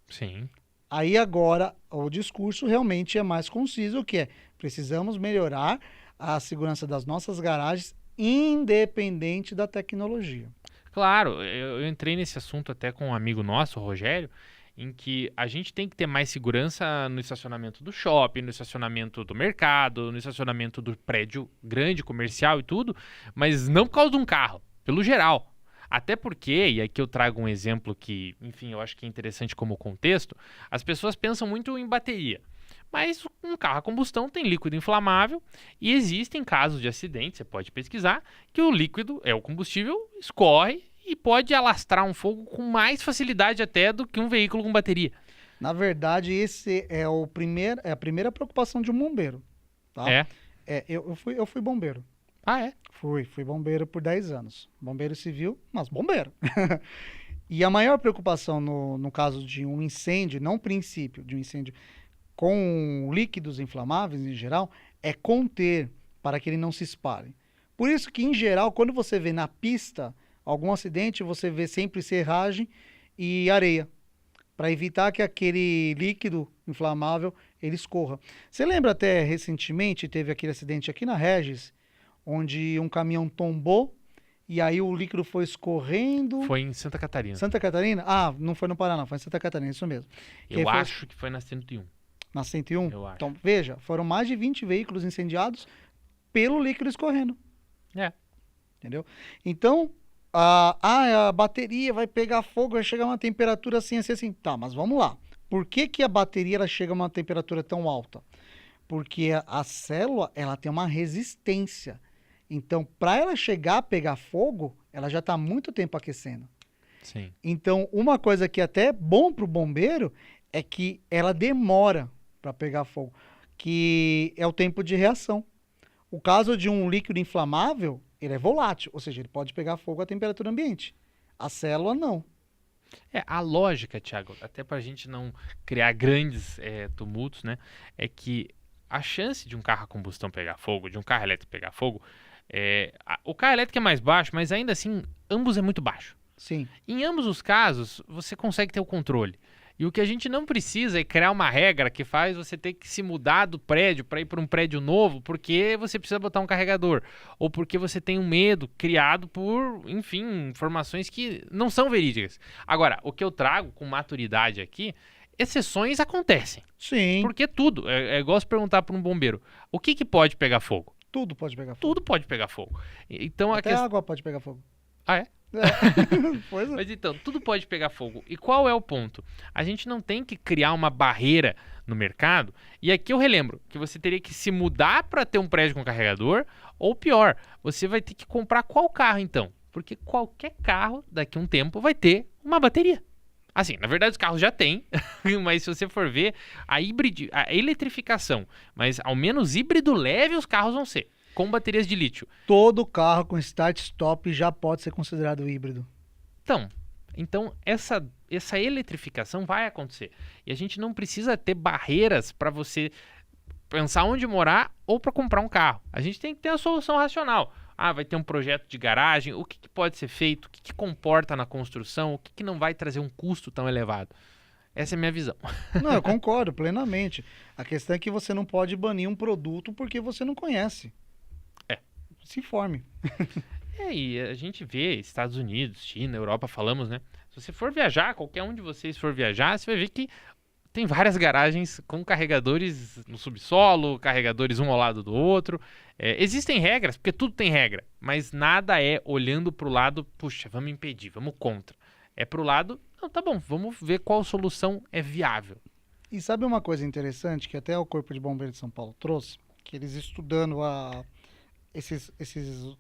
Sim. Aí agora o discurso realmente é mais conciso, que é precisamos melhorar a segurança das nossas garagens, independente da tecnologia. Claro, eu entrei nesse assunto até com um amigo nosso, o Rogério, em que a gente tem que ter mais segurança no estacionamento do shopping, no estacionamento do mercado, no estacionamento do prédio grande, comercial e tudo, mas não por causa de um carro, pelo geral. Até porque, e aqui eu trago um exemplo que, enfim, eu acho que é interessante como contexto, as pessoas pensam muito em bateria. Mas um carro a combustão tem líquido inflamável e existem casos de acidente, você pode pesquisar, que o líquido, o combustível, escorre e pode alastrar um fogo com mais facilidade até do que um veículo com bateria. Na verdade, esse é a primeira preocupação de um bombeiro. Tá? Eu fui bombeiro. Ah, é? Fui bombeiro por 10 anos. Bombeiro civil, mas bombeiro. E a maior preocupação no caso de um incêndio, não princípio de um incêndio com líquidos inflamáveis em geral, é conter para que ele não se espalhe. Por isso que, em geral, quando você vê na pista algum acidente, você vê sempre serragem e areia, para evitar que aquele líquido inflamável ele escorra. Você lembra até recentemente, teve aquele acidente aqui na Regis, onde um caminhão tombou e aí o líquido foi escorrendo. Foi em Santa Catarina. Santa Catarina? Ah, não foi no Paraná, foi em Santa Catarina, isso mesmo. Eu acho que foi na 101. Na 101? Eu acho. Então, veja, foram mais de 20 veículos incendiados pelo líquido escorrendo. Entendeu? Então, a bateria vai pegar fogo, vai chegar a uma temperatura assim. Tá, mas vamos lá. Por que a bateria ela chega a uma temperatura tão alta? Porque a célula ela tem uma resistência. Então, para ela chegar a pegar fogo, ela já está há muito tempo aquecendo. Sim. Então, uma coisa que é até bom para o bombeiro é que ela demora para pegar fogo, que é o tempo de reação. O caso de um líquido inflamável, ele é volátil, ou seja, ele pode pegar fogo à temperatura ambiente. A célula não. A lógica, Thiago, até para a gente não criar grandes tumultos, né, é que a chance de um carro a combustão pegar fogo, de um carro elétrico pegar fogo, o carro elétrico é mais baixo, mas ainda assim, ambos é muito baixo. Sim. Em ambos os casos, você consegue ter o controle. E o que a gente não precisa é criar uma regra que faz você ter que se mudar do prédio para ir para um prédio novo porque você precisa botar um carregador. Ou porque você tem um medo criado por, enfim, informações que não são verídicas. Agora, o que eu trago com maturidade aqui, exceções acontecem. Sim. Porque tudo, é igual se perguntar para um bombeiro, o que pode pegar fogo? Tudo pode pegar fogo. Tudo pode pegar fogo. Então, Até a água pode pegar fogo. Ah, é? Pois é. Mas então, tudo pode pegar fogo. E qual é o ponto? A gente não tem que criar uma barreira no mercado. E aqui eu relembro que você teria que se mudar para ter um prédio com carregador, ou pior, você vai ter que comprar qual carro então? Porque qualquer carro, daqui a um tempo, vai ter uma bateria. Assim, na verdade os carros já têm, mas se você for ver, a eletrificação, mas ao menos híbrido leve os carros vão ser. Com baterias de lítio. Todo carro com start-stop já pode ser considerado híbrido. Então essa eletrificação vai acontecer. E a gente não precisa ter barreiras para você pensar onde morar ou para comprar um carro. A gente tem que ter a solução racional. Vai ter um projeto de garagem, o que pode ser feito, o que comporta na construção, o que não vai trazer um custo tão elevado. Essa é a minha visão. Não, eu concordo plenamente. A questão é que você não pode banir um produto porque você não conhece. Se informe. E a gente vê Estados Unidos, China, Europa, falamos, né? Se você for viajar, qualquer um de vocês for viajar, você vai ver que tem várias garagens com carregadores no subsolo, carregadores um ao lado do outro. Existem regras, porque tudo tem regra, mas nada é olhando para o lado, puxa, vamos impedir, vamos contra. É para o lado, não, tá bom, vamos ver qual solução é viável. E sabe uma coisa interessante que até o Corpo de Bombeiros de São Paulo trouxe? Que eles estudando esses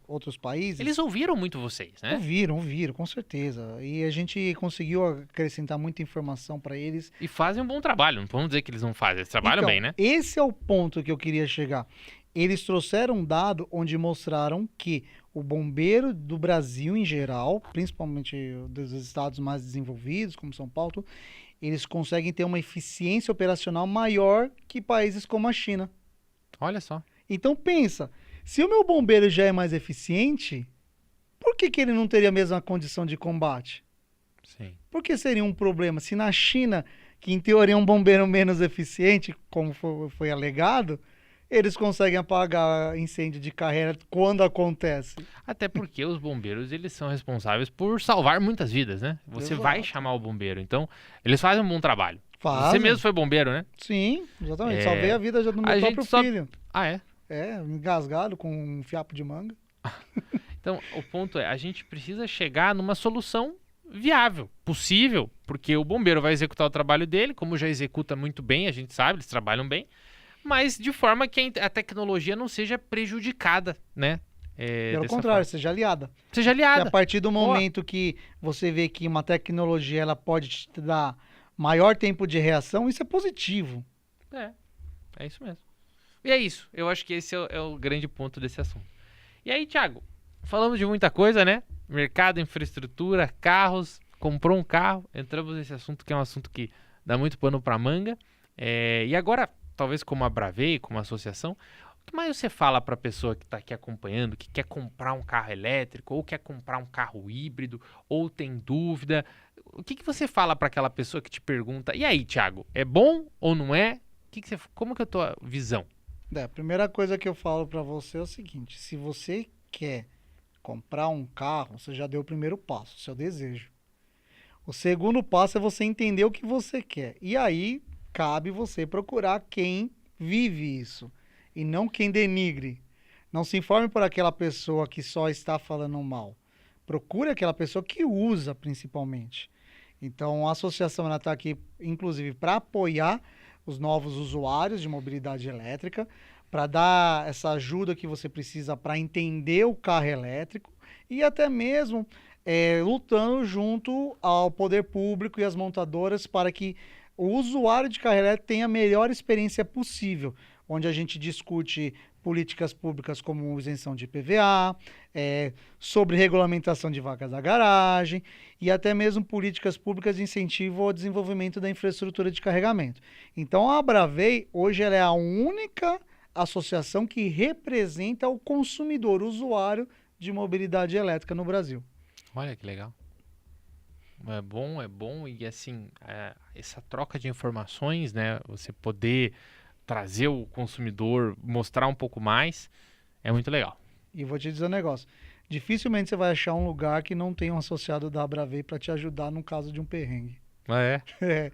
outros países... Eles ouviram muito vocês, né? Ouviram, com certeza. E a gente conseguiu acrescentar muita informação para eles. E fazem um bom trabalho, não vamos dizer que eles não fazem, eles trabalham bem, né? Esse é o ponto que eu queria chegar. Eles trouxeram um dado onde mostraram que o bombeiro do Brasil em geral, principalmente dos estados mais desenvolvidos, como São Paulo, eles conseguem ter uma eficiência operacional maior que países como a China. Olha só. Então pensa, se o meu bombeiro já é mais eficiente, por que ele não teria a mesma condição de combate? Sim. Por que seria um problema? Se na China, que em teoria é um bombeiro menos eficiente, como foi alegado, eles conseguem apagar incêndio de carreira quando acontece. Até porque os bombeiros, eles são responsáveis por salvar muitas vidas, né? Você vai Exato. chamar o bombeiro, então eles fazem um bom trabalho. Você Fazem. mesmo foi bombeiro, né? Sim, exatamente. É. Salvei a vida já do A meu gente próprio só- filho. Ah, é? É, engasgado com um fiapo de manga. Então, o ponto é, a gente precisa chegar numa solução viável, possível, porque o bombeiro vai executar o trabalho dele, como já executa muito bem, a gente sabe, eles trabalham bem, mas de forma que a tecnologia não seja prejudicada, né? Pelo Dessa contrário, forma. seja aliada. Seja E a aliada. partir do momento que você vê que uma tecnologia ela pode te dar maior tempo de reação, isso é positivo. É isso mesmo. E é isso. Eu acho que esse é o grande ponto desse assunto. E aí, Thiago, falamos de muita coisa, né? Mercado, infraestrutura, carros. Comprou um carro. Entramos nesse assunto que é um assunto que dá muito pano pra manga. E agora, talvez como a Bravei, como associação, o que mais você fala pra pessoa que tá aqui acompanhando, que quer comprar um carro elétrico, ou quer comprar um carro híbrido, ou tem dúvida? O que você fala pra aquela pessoa que te pergunta, e aí, Thiago, é bom ou não é? Como que é a tua visão? A primeira coisa que eu falo para você é o seguinte: se você quer comprar um carro, você já deu o primeiro passo, seu desejo. O segundo passo é você entender o que você quer. E aí cabe você procurar quem vive isso e não quem denigre. Não se informe por aquela pessoa que só está falando mal. Procure aquela pessoa que usa, principalmente. Então, a associação está aqui, inclusive, para apoiar os novos usuários de mobilidade elétrica, para dar essa ajuda que você precisa para entender o carro elétrico e até mesmo lutando junto ao poder público e às montadoras para que o usuário de carro elétrico tenha a melhor experiência possível, onde a gente discute políticas públicas como isenção de IPVA, sobre regulamentação de vagas da garagem e até mesmo políticas públicas de incentivo ao desenvolvimento da infraestrutura de carregamento. Então a Bravei hoje ela é a única associação que representa o consumidor, o usuário de mobilidade elétrica no Brasil. Olha que legal. É bom e assim, essa troca de informações, né, você poder trazer o consumidor, mostrar um pouco mais, é muito legal. E vou te dizer um negócio, dificilmente você vai achar um lugar que não tenha um associado da Bravei para te ajudar no caso de um perrengue. Ah, é?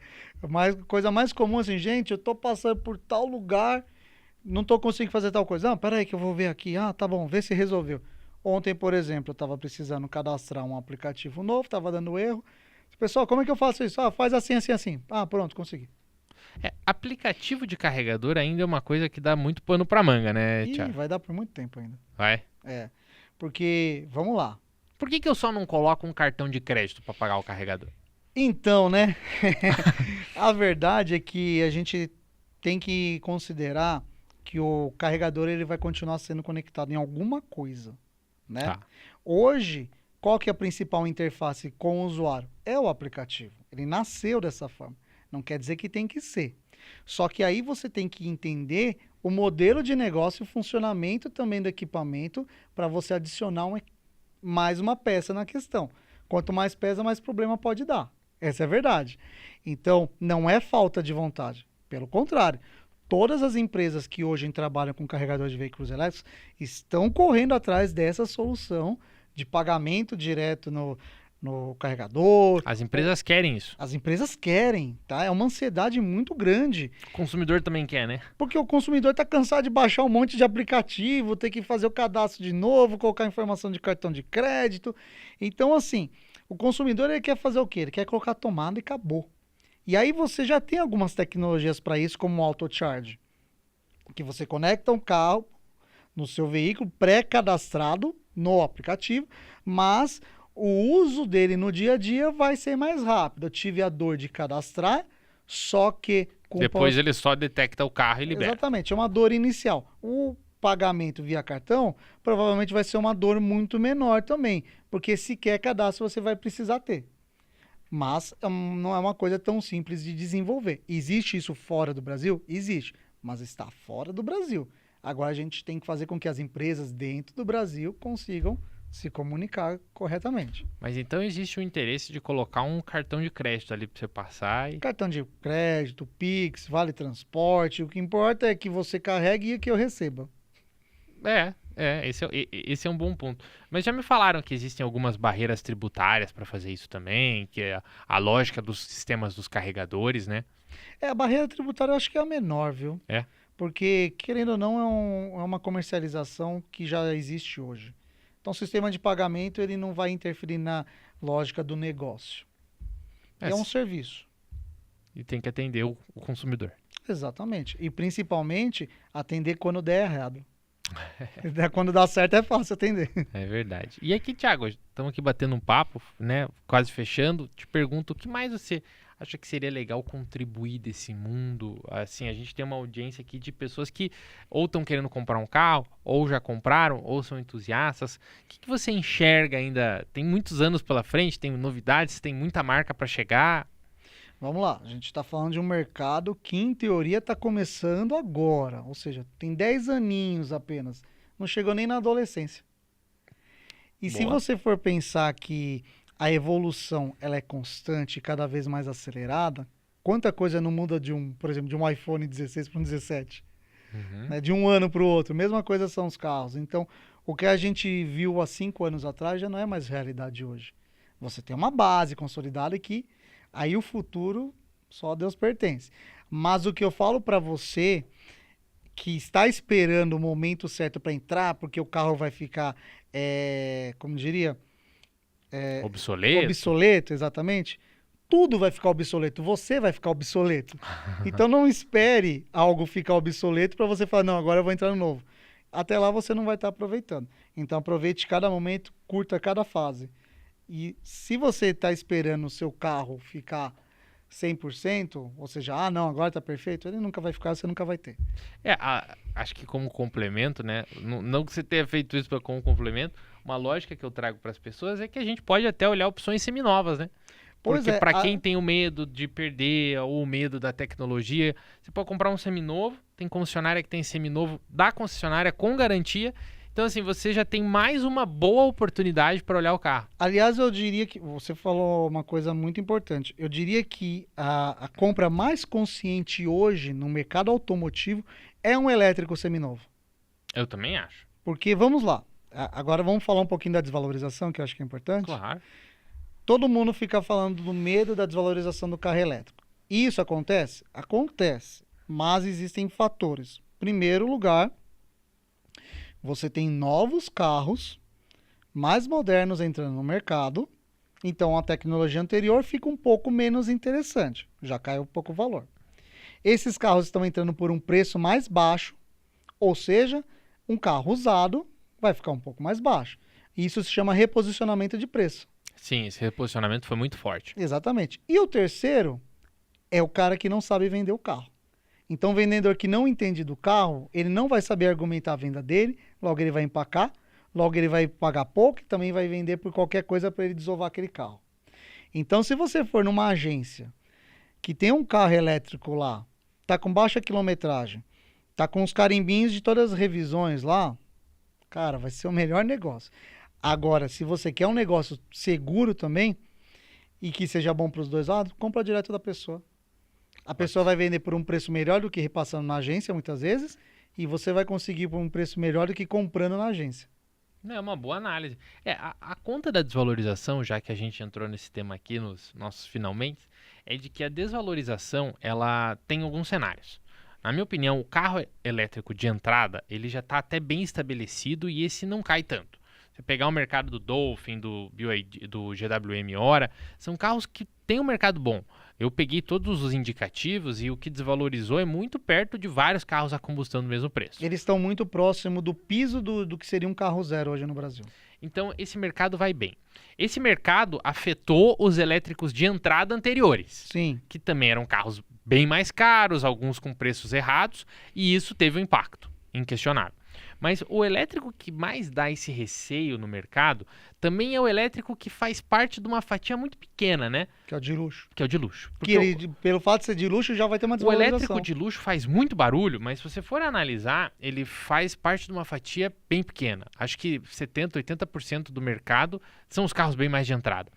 Coisa mais comum assim, gente, eu tô passando por tal lugar, não tô conseguindo fazer tal coisa. Não, peraí que eu vou ver aqui. Ah, tá bom, vê se resolveu. Ontem, por exemplo, eu estava precisando cadastrar um aplicativo novo, estava dando erro. Pessoal, como é que eu faço isso? Ah, faz assim, assim, assim. Ah, pronto, consegui. Aplicativo de carregador ainda é uma coisa que dá muito pano pra manga, né, E Thiago? vai dar por muito tempo ainda. Vai. Porque, vamos lá. Por que eu só não coloco um cartão de crédito pra pagar o carregador? Então, né? A verdade é que a gente tem que considerar que o carregador ele vai continuar sendo conectado em alguma coisa, né? Tá. Hoje, qual que é a principal interface com o usuário? É o aplicativo. Ele nasceu dessa forma. Não quer dizer que tem que ser. Só que aí você tem que entender o modelo de negócio e o funcionamento também do equipamento para você adicionar mais uma peça na questão. Quanto mais peça, mais problema pode dar. Essa é a verdade. Então, não é falta de vontade. Pelo contrário, todas as empresas que hoje trabalham com carregadores de veículos elétricos estão correndo atrás dessa solução de pagamento direto no carregador. As empresas querem isso. As empresas querem, tá? É uma ansiedade muito grande. O consumidor também quer, né? Porque o consumidor está cansado de baixar um monte de aplicativo, ter que fazer o cadastro de novo, colocar informação de cartão de crédito. Então, assim, o consumidor ele quer fazer o quê? Ele quer colocar a tomada e acabou. E aí você já tem algumas tecnologias para isso, como o AutoCharge, que você conecta um carro no seu veículo pré-cadastrado no aplicativo, mas o uso dele no dia a dia vai ser mais rápido. Eu tive a dor de cadastrar, só que... Depois ele só detecta o carro e libera. Exatamente, é uma dor inicial. O pagamento via cartão, provavelmente vai ser uma dor muito menor também, porque sequer cadastro você vai precisar ter. Mas não é uma coisa tão simples de desenvolver. Existe isso fora do Brasil? Existe, mas está fora do Brasil. Agora a gente tem que fazer com que as empresas dentro do Brasil consigam se comunicar corretamente. Mas então existe o interesse de colocar um cartão de crédito ali para você passar e... Cartão de crédito, Pix, Vale Transporte, o que importa é que você carregue e que eu receba. Esse é um bom ponto. Mas já me falaram que existem algumas barreiras tributárias para fazer isso também, que é a lógica dos sistemas dos carregadores, né? A barreira tributária eu acho que é a menor, viu? É. Porque, querendo ou não, é uma comercialização que já existe hoje. Então, o sistema de pagamento ele não vai interferir na lógica do negócio. É um serviço. E tem que atender o consumidor. Exatamente. E, principalmente, atender quando der errado. Quando dá certo é fácil atender. É verdade. E aqui, Thiago, estamos aqui batendo um papo, né? Quase fechando. Te pergunto, o que mais você acha que seria legal contribuir desse mundo? Assim, a gente tem uma audiência aqui de pessoas que ou estão querendo comprar um carro, ou já compraram, ou são entusiastas. O que você enxerga ainda? Tem muitos anos pela frente, tem novidades, tem muita marca para chegar. Vamos lá, a gente está falando de um mercado que, em teoria, está começando agora. Ou seja, tem 10 aninhos apenas. Não chegou nem na adolescência. E se você for pensar que a evolução ela é constante e cada vez mais acelerada, quanta coisa não muda por exemplo, de um iPhone 16 para um 17? Né? De um ano para o outro. Mesma coisa são os carros. Então, o que a gente viu há 5 anos atrás já não é mais realidade hoje. Você tem uma base consolidada que aí o futuro só a Deus pertence. Mas o que eu falo para você que está esperando o momento certo para entrar, porque o carro vai ficar, como diria... Obsoleto, exatamente. Tudo vai ficar obsoleto. Você vai ficar obsoleto. Então não espere algo ficar obsoleto para você falar, não, agora eu vou entrar no novo. Até lá você não vai estar aproveitando. Então aproveite cada momento, curta cada fase. E se você está esperando o seu carro ficar 100%, ou seja, não, agora está perfeito, ele nunca vai ficar, você nunca vai ter. Acho que como complemento, né? Não que você tenha feito isso como complemento, uma lógica que eu trago para as pessoas é que a gente pode até olhar opções seminovas, né? Porque para quem tem o medo de perder ou o medo da tecnologia, você pode comprar um seminovo, tem concessionária que tem seminovo da concessionária com garantia. Então, assim, você já tem mais uma boa oportunidade para olhar o carro. Aliás, eu diria que você falou uma coisa muito importante. Eu diria que a compra mais consciente hoje no mercado automotivo é um elétrico seminovo. Eu também acho. Porque, vamos lá, agora vamos falar um pouquinho da desvalorização, que eu acho que é importante. Claro. Todo mundo fica falando do medo da desvalorização do carro elétrico. Isso acontece? Acontece, mas existem fatores. Primeiro lugar, você tem novos carros mais modernos entrando no mercado, então a tecnologia anterior fica um pouco menos interessante, já cai um pouco o valor. Esses carros estão entrando por um preço mais baixo, ou seja, um carro usado vai ficar um pouco mais baixo. Isso se chama reposicionamento de preço. Sim, esse reposicionamento foi muito forte. Exatamente. E o terceiro é o cara que não sabe vender o carro. Então, o vendedor que não entende do carro, ele não vai saber argumentar a venda dele, logo ele vai empacar, logo ele vai pagar pouco e também vai vender por qualquer coisa para ele desovar aquele carro. Então, se você for numa agência que tem um carro elétrico lá, tá com baixa quilometragem, tá com os carimbinhos de todas as revisões lá, cara, vai ser o melhor negócio. Agora, se você quer um negócio seguro também e que seja bom para os dois lados, compra direto da pessoa. A pessoa vai vender por um preço melhor do que repassando na agência, muitas vezes, e você vai conseguir por um preço melhor do que comprando na agência. É uma boa análise. A conta da desvalorização, já que a gente entrou nesse tema aqui nos nossos finalmente, é de que a desvalorização ela tem alguns cenários. Na minha opinião, o carro elétrico de entrada, ele já está até bem estabelecido e esse não cai tanto. Você pegar o mercado do Dolphin, do BYD, do GWM Ora, são carros que têm um mercado bom. Eu peguei todos os indicativos e o que desvalorizou é muito perto de vários carros a combustão do mesmo preço. Eles estão muito próximo do piso do que seria um carro zero hoje no Brasil. Então, esse mercado vai bem. Esse mercado afetou os elétricos de entrada anteriores. Sim. Que também eram carros bem mais caros, alguns com preços errados, e isso teve um impacto inquestionável. Mas o elétrico que mais dá esse receio no mercado também é o elétrico que faz parte de uma fatia muito pequena, né? Que é o de luxo. Que é o de luxo. Que ele, pelo fato de ser de luxo, já vai ter uma O desvalorização. elétrico de luxo faz muito barulho, mas se você for analisar, ele faz parte de uma fatia bem pequena. Acho que 70%, 80% do mercado são os carros bem mais de entrada.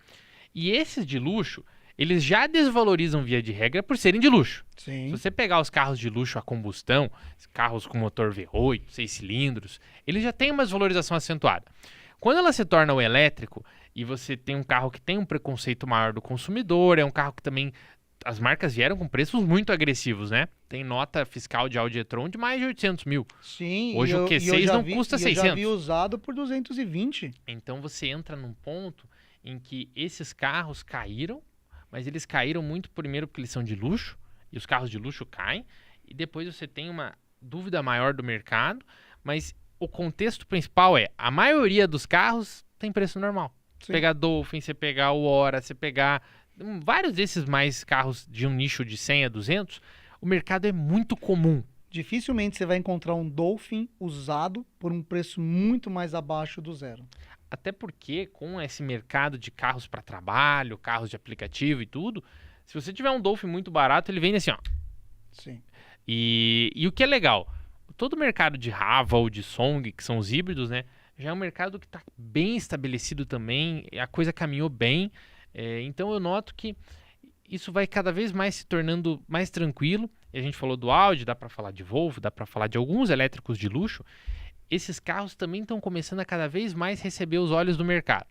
E esses de luxo, eles já desvalorizam via de regra por serem de luxo. Sim. Se você pegar os carros de luxo a combustão, carros com motor V8, 6 cilindros, eles já têm uma desvalorização acentuada. Quando ela se torna o elétrico e você tem um carro que tem um preconceito maior do consumidor, é um carro que também as marcas vieram com preços muito agressivos, né? Tem nota fiscal de Audi e-tron de mais de 800 mil. Sim. Hoje o Q6 não custa 600. Eu já vi usado por 220. Então você entra num ponto em que esses carros caíram, mas eles caíram muito primeiro porque eles são de luxo, e os carros de luxo caem, e depois você tem uma dúvida maior do mercado, mas o contexto principal é, a maioria dos carros tem preço normal. Você pegar Dolphin, você pegar o Hora, você pegar vários desses mais carros de um nicho de 100 a 200, o mercado é muito comum. Dificilmente você vai encontrar um Dolphin usado por um preço muito mais abaixo do zero. Até porque com esse mercado de carros para trabalho, carros de aplicativo e tudo, se você tiver um Dolphin muito barato, ele vende assim, ó. Sim. E o que é legal, todo o mercado de Rava ou de Song, que são os híbridos, né, já é um mercado que está bem estabelecido também, a coisa caminhou bem, então eu noto que isso vai cada vez mais se tornando mais tranquilo. E a gente falou do Audi, dá para falar de Volvo, dá para falar de alguns elétricos de luxo. Esses carros também estão começando a cada vez mais receber os olhos do mercado.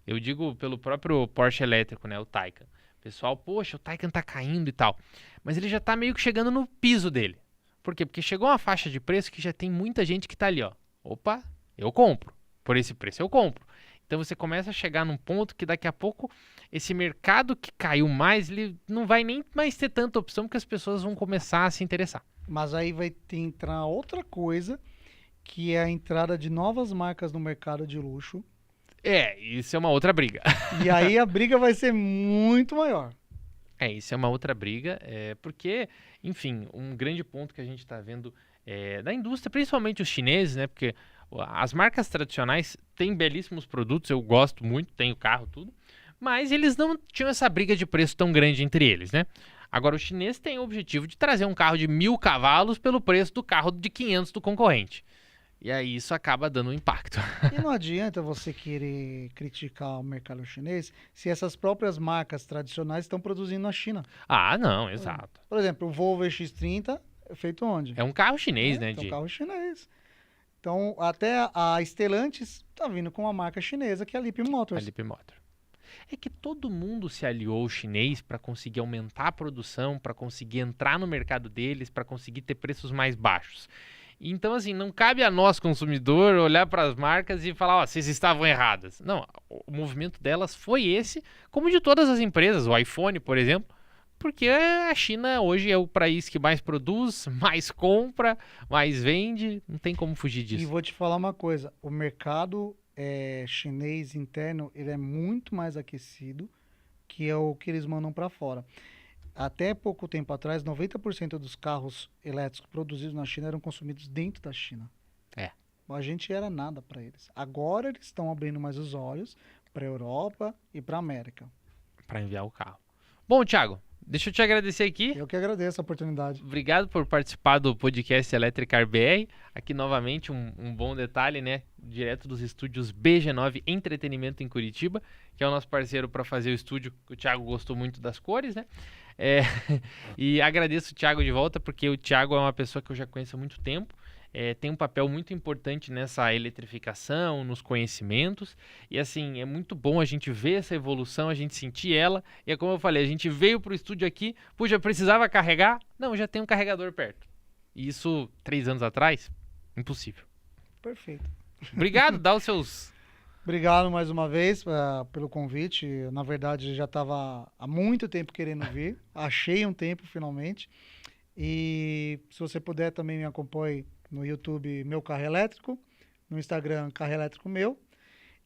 Eu digo pelo próprio Porsche elétrico, né, o Taycan. Pessoal, poxa, o Taycan tá caindo e tal. Mas ele já tá meio que chegando no piso dele. Por quê? Porque chegou uma faixa de preço que já tem muita gente que tá ali, ó. Opa, eu compro. Por esse preço eu compro. Então você começa a chegar num ponto que daqui a pouco esse mercado que caiu mais, ele não vai nem mais ter tanta opção porque as pessoas vão começar a se interessar. Mas aí vai ter entrar outra coisa, que é a entrada de novas marcas no mercado de luxo. Isso é uma outra briga. E aí a briga vai ser muito maior. Isso é uma outra briga, porque, enfim, um grande ponto que a gente está vendo da indústria, principalmente os chineses, né? Porque as marcas tradicionais têm belíssimos produtos, eu gosto muito, tenho carro, tudo, mas eles não tinham essa briga de preço tão grande entre eles, né? Agora, o chinês tem o objetivo de trazer um carro de 1.000 cavalos pelo preço do carro de 500 do concorrente. E aí isso acaba dando um impacto. E não adianta você querer criticar o mercado chinês se essas próprias marcas tradicionais estão produzindo na China. Ah, não, exato. Por exemplo, o Volvo X30 é feito onde? É um carro chinês, né? É um carro chinês. Então, até a Stellantis está vindo com uma marca chinesa, que é a Leap Motors. A Leap Motor. É que todo mundo se aliou ao chinês para conseguir aumentar a produção, para conseguir entrar no mercado deles, para conseguir ter preços mais baixos. Então, assim, não cabe a nós, consumidor, olhar para as marcas e falar, ó, vocês estavam erradas. Não, o movimento delas foi esse, como de todas as empresas, o iPhone, por exemplo, porque a China hoje é o país que mais produz, mais compra, mais vende, não tem como fugir disso. E vou te falar uma coisa, o mercado chinês interno, ele é muito mais aquecido que é o que eles mandam para fora. Até pouco tempo atrás, 90% dos carros elétricos produzidos na China eram consumidos dentro da China. A gente era nada para eles. Agora eles estão abrindo mais os olhos para a Europa e para a América. Para enviar o carro. Bom, Thiago, deixa eu te agradecer aqui. Eu que agradeço a oportunidade. Obrigado por participar do podcast Electricar BR. Aqui novamente um bom detalhe, né? Direto dos estúdios BG9 Entretenimento em Curitiba, que é o nosso parceiro para fazer o estúdio, que o Thiago gostou muito das cores, né? E agradeço o Thiago de volta, porque o Thiago é uma pessoa que eu já conheço há muito tempo. Tem um papel muito importante nessa eletrificação, nos conhecimentos, e assim, é muito bom a gente ver essa evolução, a gente sentir ela, e é como eu falei, a gente veio pro estúdio aqui, puxa, precisava carregar? Não, já tem um carregador perto. E isso, 3 anos atrás, impossível. Perfeito. Obrigado, dá os seus... Obrigado mais uma vez pelo convite, na verdade já estava há muito tempo querendo vir, achei um tempo finalmente, e se você puder também me acompanhe no YouTube Meu Carro Elétrico, no Instagram Carro Elétrico Meu.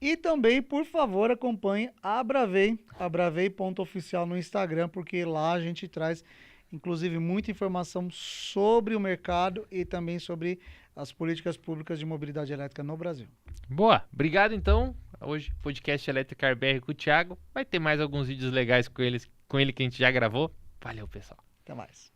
E também, por favor, acompanhe a Bravei.oficial no Instagram, porque lá a gente traz, inclusive, muita informação sobre o mercado e também sobre as políticas públicas de mobilidade elétrica no Brasil. Boa, obrigado então. Hoje, podcast Electric BR com o Thiago. Vai ter mais alguns vídeos legais com ele que a gente já gravou. Valeu, pessoal. Até mais.